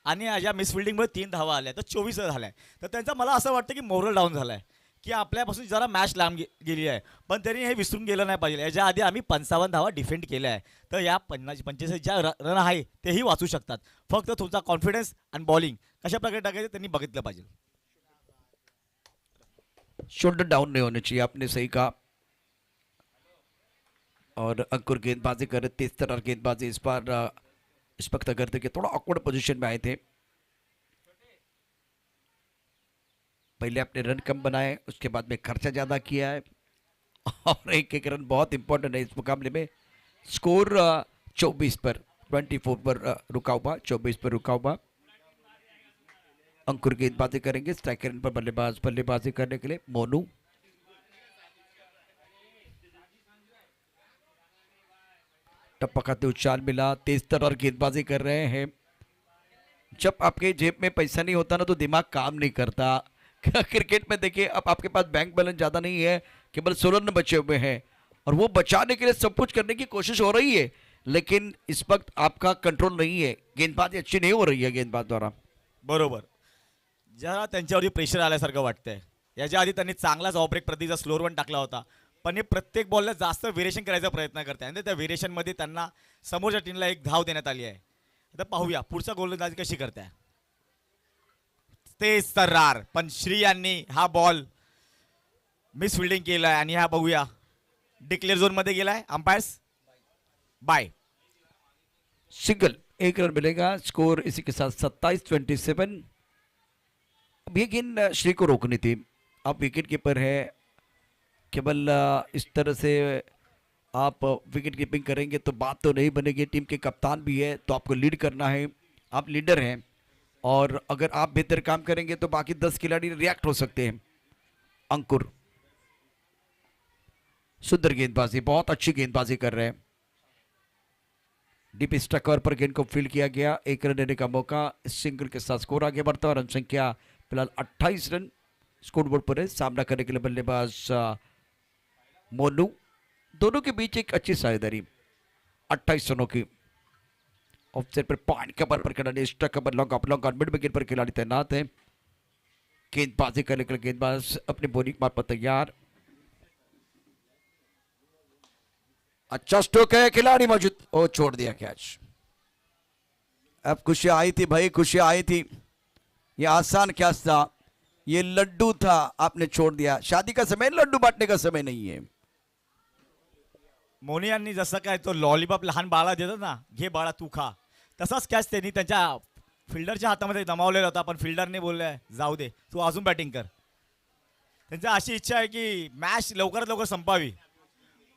आणि या मिसफिल्डिंगमुळे 3 धावा आल्या, तर 24 झालाय. तर त्यांचा मला असं वाटतं की मोरल डाऊन झालाय की आपल्यापासून जरा मॅच लांब गेली आहे, पण त्यांनी हे विसरून गेलं नाही पाहिजे. याच्या आधी आम्ही 55 धावा डिफेंड केल्या आहे, तर या 45 ज्या रन आहे तेही वाचू शकतात. फक्त तुमचा कॉन्फिडन्स आणि बॉलिंग कशा प्रकारे टाकायचं त्यांनी बघितलं पाहिजे. शोल्डर डाउन नहीं होने चाहिए, आपने सही कहा. और अंकुर गेंदबाजी कर रहे, तेज तरह गेंदबाजी इस बार इस वक्त अगर देखिए थोड़ा ऑकवर्ड पोजीशन में आए थे. पहले आपने रन कम बनाए, उसके बाद में खर्चा ज्यादा किया है और एक रन बहुत इंपॉर्टेंट है इस मुकाबले में. स्कोर 24 पर 24 पर रुका हुआ, 24 पर रुका हुआ. अंकुर गेंदबाजी करेंगे. स्ट्राइकर पर बल्लेबाजी करने के लिए मोनू. टप्पा खाते उछाल मिला, तेज तर और गेंदबाजी कर रहे हैं. जब आपके जेब में पैसा नहीं होता ना तो दिमाग काम नहीं करता. क्रिकेट में देखिए, अब आपके पास बैंक बैलेंस ज्यादा नहीं है, केवल 16 रन बचे हुए हैं और वो बचाने के लिए सब कुछ करने की कोशिश हो रही है, लेकिन इस वक्त आपका कंट्रोल नहीं है. गेंदबाजी अच्छी नहीं हो रही है गेंदबाज द्वारा. बरोबर. जरा त्यांच्यावरती प्रेशर आल्यासारखं वाटतंय. याच्या आधी त्यांनी चांगलाच ऑफ ब्रेक प्रतीचा स्लोअर वन टाकला होता, पण हे प्रत्येक बॉलला जास्त व्हेरिएशन करायचा प्रयत्न करते आणि त्या व्हेरिएशनमध्ये त्यांना समोरच्या टीमला एक धाव देण्यात आली आहे. आता पाहूया पुढचा गोलंदाजी कशी करताय. तेज तर्रार, पण श्री यांनी हा बॉल मिस फिल्डिंग केलाय आणि हा बघूया डिक्लेअर झोन मध्ये गेलाय. Umpires bye. सिंगल, 1 रन मिलेगा. स्कोर इसी के साथ 27-27. अब ये गेंद श्री को रोकनी थी. अब विकेट कीपर है, केवल इस तरह से आप विकेट कीपिंग करेंगे तो बात तो नहीं बनेगी. टीम के कप्तान भी है तो आपको लीड करना है, आप लीडर हैं और अगर आप बेहतर काम करेंगे तो बाकी 10 खिलाड़ी रिएक्ट हो सकते हैं. अंकुर, सुंदर गेंदबाजी, बहुत अच्छी गेंदबाजी कर रहे हैं. डीप स्ट्रकर पर गेंद को फील्ड किया गया. 1 रन देने का मौका. सिंगल के साथ स्कोर आगे बढ़ता है. रन संख्या फिलहाल 28 रन स्कोर बोर्ड पर है. सामना करने के लिए बल्लेबाज मोनू. दोनों के बीच एक अच्छी साझेदारी. 28 रनों की. ऑफसाइड पर पॉइंट कवर पर खिलाड़ी, strike cover long off long on mid wicket पर खिलाड़ी तैनात है. गेंदबाजी करने के लिए गेंदबाज अपने बॉलिंग मार पर तैयार. अच्छा स्ट्रोक है, खिलाड़ी मौजूद. ओ, छोड़ दिया कैच. अब खुशी आई थी भाई, खुशी आई थी. ये आसान कैच था, ये लड्डू था, आपने छोड़ दिया. शादी का समय, लड्डू बांटने का समय नहीं है. मोनी यांनी जसं काय तो लॉलीपॉप लहान बाळा देतात ना, घे बाळा तू खा, तसाच कॅच त्यांनी त्यांच्या फिल्डरच्या हातामध्ये गमावलेला होता, पण फिल्डरने बोलले जाऊ दे, तू अजून बॅटिंग कर. त्यांची अशी इच्छा आहे की मॅच लवकरात लवकर संपावी.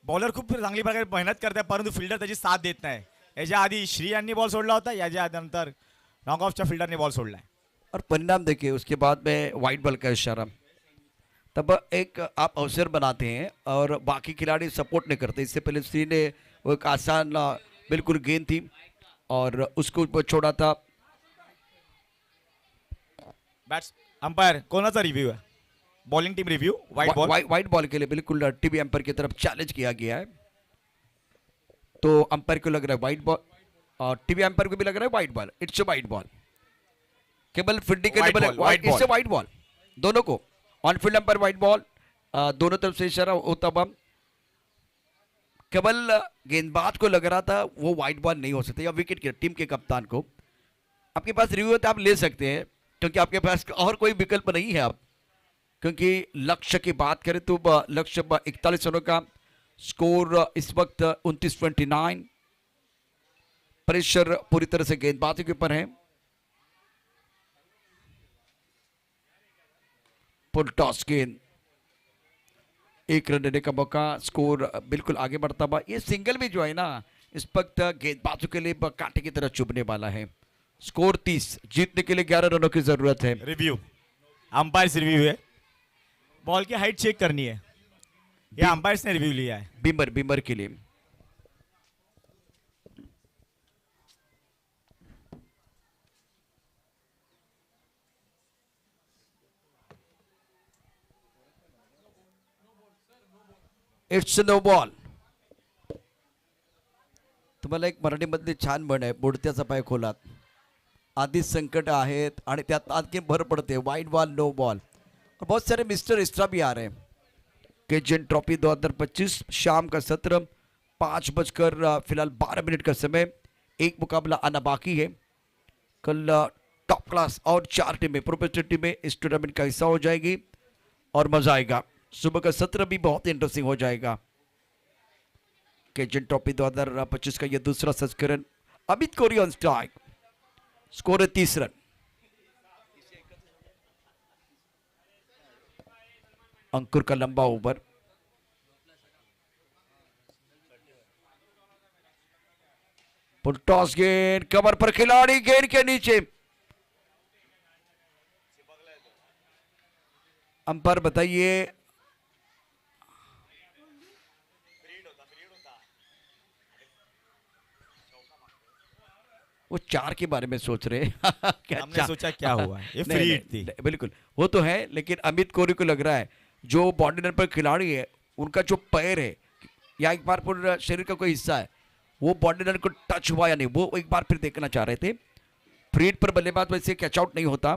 बॉलर खूप चांगली प्रकारे मेहनत करते, परंतु फिल्डर त्याची साथ देत नाही. याच्या आधी श्री यांनी बॉल सोडला होता, याच्या नंतर लॉन्ग ऑफच्या फिल्डरने बॉल सोडलाय. और परिणाम देखिए, उसके बाद में वाइट बॉल का इशारा. तब एक आप अवसर बनाते हैं और बाकी खिलाड़ी सपोर्ट नहीं करते. इससे पहले श्री ने वो एक आसान बिल्कुल गेंद थी और उसको ऊपर छोड़ा था. बॅट्स अंपायर कोणाचा रिव्ह्यू आहे? Bowling team review white ball. White ball के लिए बिल्कुल टीवी एम्पायर की तरफ चैलेंज किया गया है। तो अंपायर को लग रहा है वाइट बॉल और टीवी एम्पायर को भी लग रहा है white ball. It's a white ball. केवल फील्डिंग के White लिए ball, white it's a ball. White ball दोनों को। On field umpire white ball, दोनों तरफ से इशारा होता हुआ। केवल गेंदबाज को लग रहा था वो वाइट बॉल नहीं हो सकता, या विकेट की टीम के कप्तान को। आपके पास रिव्यू तो आप ले सकते हैं क्योंकि आपके पास और कोई विकल्प नहीं है अब, क्योंकि लक्ष्य की बात करें तो लक्ष्य 41 रनों का स्कोर इस वक्त 29-29। प्रेशर पूरी तरह से गेंदबाजी के ऊपर है। फुल टॉस गेंद, 1 रन देने का मौका, स्कोर बिल्कुल आगे बढ़ता हुआ। ये सिंगल भी जो है ना इस वक्त गेंदबाजों के लिए कांटे की तरह चुभने वाला है। स्कोर 30, जीतने के लिए 11 रनों की जरूरत है। रिव्यू अंपायर रिव्यू है, बॉल की हाइट चेक करनी है, ये अंपायर्स ने रिव्यू लिया है। बीमर के लिए इट्स नो बॉल। तुम्हाला एक मराठीमधली छान म्हण आहे, बुडत्याचा पाय खोलात। आधीच संकट आहेत आणि त्यात आणखी भर पड़ते, वाइट बॉल नो बॉल। और बहुत सारे मिस्टर एक्स्ट्रा भी आ रहे हैं। केजीएन ट्रॉफी 2025 शाम का सत्र 5 बजकर फिलहाल 12 मिनट का समय, एक मुकाबला आना बाकी है। कल टॉप क्लास और 4 टीमें प्रोफेशनल टीमें इस टूर्नामेंट का हिस्सा हो जाएगी और मजा आएगा। सुबह का सत्र भी बहुत इंटरेस्टिंग हो जाएगा। केजीएन ट्रॉफी 2025 का यह दूसरा संस्करण। Amit Kohli on strike, score है 30 रन। अंकुर का लंबा ओवर, फुल टॉस गेंद, कमर पर खिलाड़ी, गेंद के नीचे। अंपायर बताइए, वो 4 के बारे में सोच रहे हैं। क्या हमने 4? सोचा क्या हुआ है, ये नहीं, फ्री नहीं, हिट थी। नहीं, बिल्कुल वो तो है, लेकिन अमित कोहली को लग रहा है जो बॉडी लाइन पर खिलाड़ी है उनका जो पैर है या एक बार पूरा शरीर का कोई हिस्सा है वो बॉडी लाइन को टच हुआ या नहीं, वो एक बार फिर देखना चाह रहे थे। फ्री हिट पर बल्लेबाज वैसे कैच आउट नहीं होता।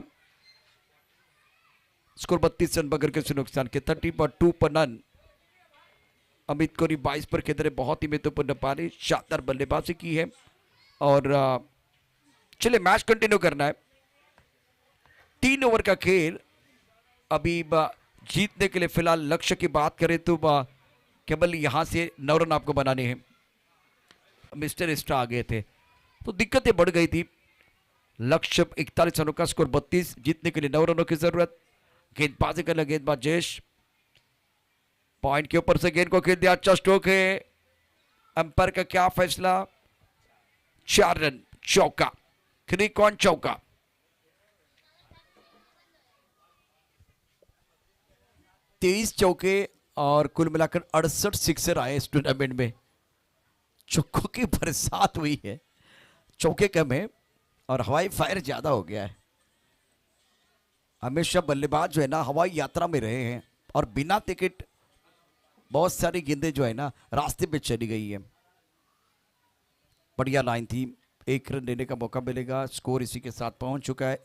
स्कोर 32 रन बगैर किसी नुकसान के, 30 पर नन। अमित कोहली 22 पर खेल रहे, बहुत ही महत्वपूर्ण पारी, शानदार बल्लेबाजी की है। और चलिए मैच कंटिन्यू करना है। 3 ओवर का खेल अभी जीतने के लिए फिलहाल लक्ष्य की बात करें तो केवल यहां से 9 रन आपको बनाने हैं। मिस्टर एक्स्ट्रा आ गए थे तो दिक्कतें बढ़ गई थी। लक्ष्य 41 रनों का, स्कोर 32, जीतने के लिए 9 रनों की जरूरत। गेंदबाजी करना गेंदबाज जयेश, पॉइंट के ऊपर से गेंद को खेल दिया, अच्छा स्ट्रोक है। अंपायर का क्या फैसला? 4 रन, चौका, 3 कौन चौका। तेईस चौके और कुल मिलाकर 68 सिक्सर आए इस टूर्नामेंट में। चौकों की बरसात हुई है, चौके कम है और हवाई फायर ज्यादा हो गया है। हमेशा बल्लेबाज जो है ना हवाई यात्रा में रहे हैं और बिना टिकट बहुत सारी गेंदें जो है ना रास्ते पे चली गई है। बढ़िया लाइन थी, 1 रन लेने का मौका मिलेगा। स्कोर इसी के साथ पहुंच चुका है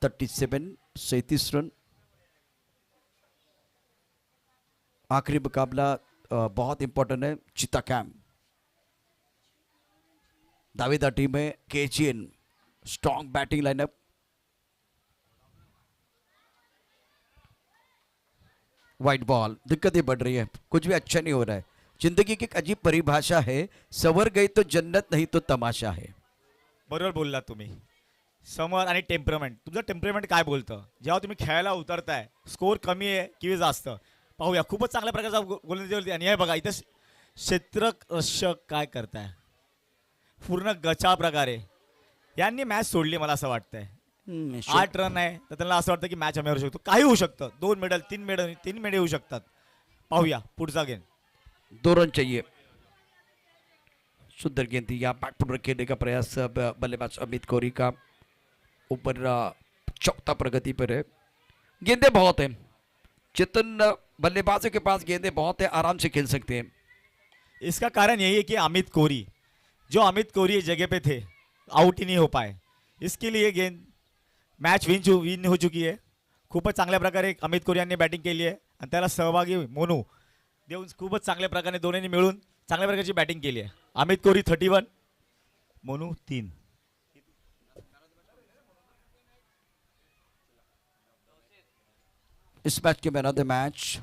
37 रन। आखिरी मुकाबला बहुत इंपॉर्टेंट है, चीता कैंप। दावेदार टीम है KGN, strong batting lineup. White ball, दिक्कतें बढ़ रही है, कुछ भी अच्छा नहीं हो रहा है। जिंदगी की एक अजीब परिभाषा है, सवर गई तो जन्नत, नहीं तो तमाशा है। बरोबर बोलला तुम्ही। समर आणि टेम्परमेंट, तुमचं टेम्परमेंट काय बोलतं जेव्हा तुम्ही खेळायला उतरताय? स्कोर कमी आहे की जास्त? पाहूया, खूपच चांगल्या प्रकारचा गोलंदाजी. आणि हे बघा इथं क्षेत्ररक्षक काय करताय, पूर्ण गचा प्रकारे यांनी मॅच सोडली मला असं वाटतंय. 8 रन आहे तर त्यांना असं वाटतं की मॅच आम्ही हरू शकतो. काही होऊ शकतं, 2 मेडल 3 मेडल येऊ शकतात. पाहूया पुढचा गेम. 2 रन चाहिए। सुंदर गेंद थी, यहाँ बैकफुट खेलने का प्रयास बल्लेबाज अमित कोहली का। ऊपर चौथा प्रगति पर है। गेंदे बहुत हैं चेतन, बल्लेबाजों के पास गेंदे बहुत है, आराम से खेल सकते हैं। इसका कारण यही है कि अमित कोहली, जो अमित कोहली इस जगह पे थे, आउट ही नहीं हो पाए, इसके लिए गेंद मॅच विन हो चुकी आहे। खूपच चांगल्या प्रकारे अमित कोहली यांनी बॅटिंग केली आहे आणि त्याला सहभागी मोनू देऊन खूपच चांगल्या प्रकारे दोन्हींनी मिळून चांगल्या प्रकारची बॅटिंग केली आहे। अमित कोहली 31, मोनू 3। इस मैच के मैन ऑफ द मैच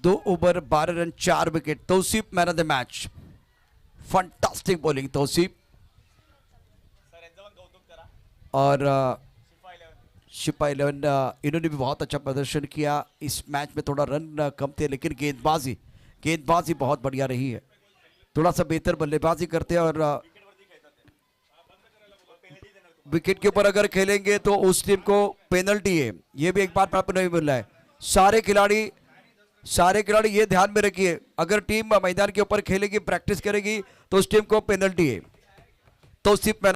दो over 12 run 4 wicket, Tausif man of the match. Fantastic bowling Tausif. और शिपा 11 इन्होंने भी बहुत अच्छा प्रदर्शन किया। इस मैच में थोड़ा रन कम थे, लेकिन गेंदबाजी बहुत बढ़िया रही है। थोड़ा सा बेहतर बल्लेबाजी करते हैं और विकेट के ऊपर अगर खेलेंगे तो उस टीम को पेनल्टी है, ये भी एक बार प्राप्त नहीं मिल रहा है। सारे खिलाड़ी ये ध्यान में रखिए, अगर टीम मैदान के ऊपर खेलेगी, प्रैक्टिस करेगी तो उस टीम को पेनल्टी है। तौसीफ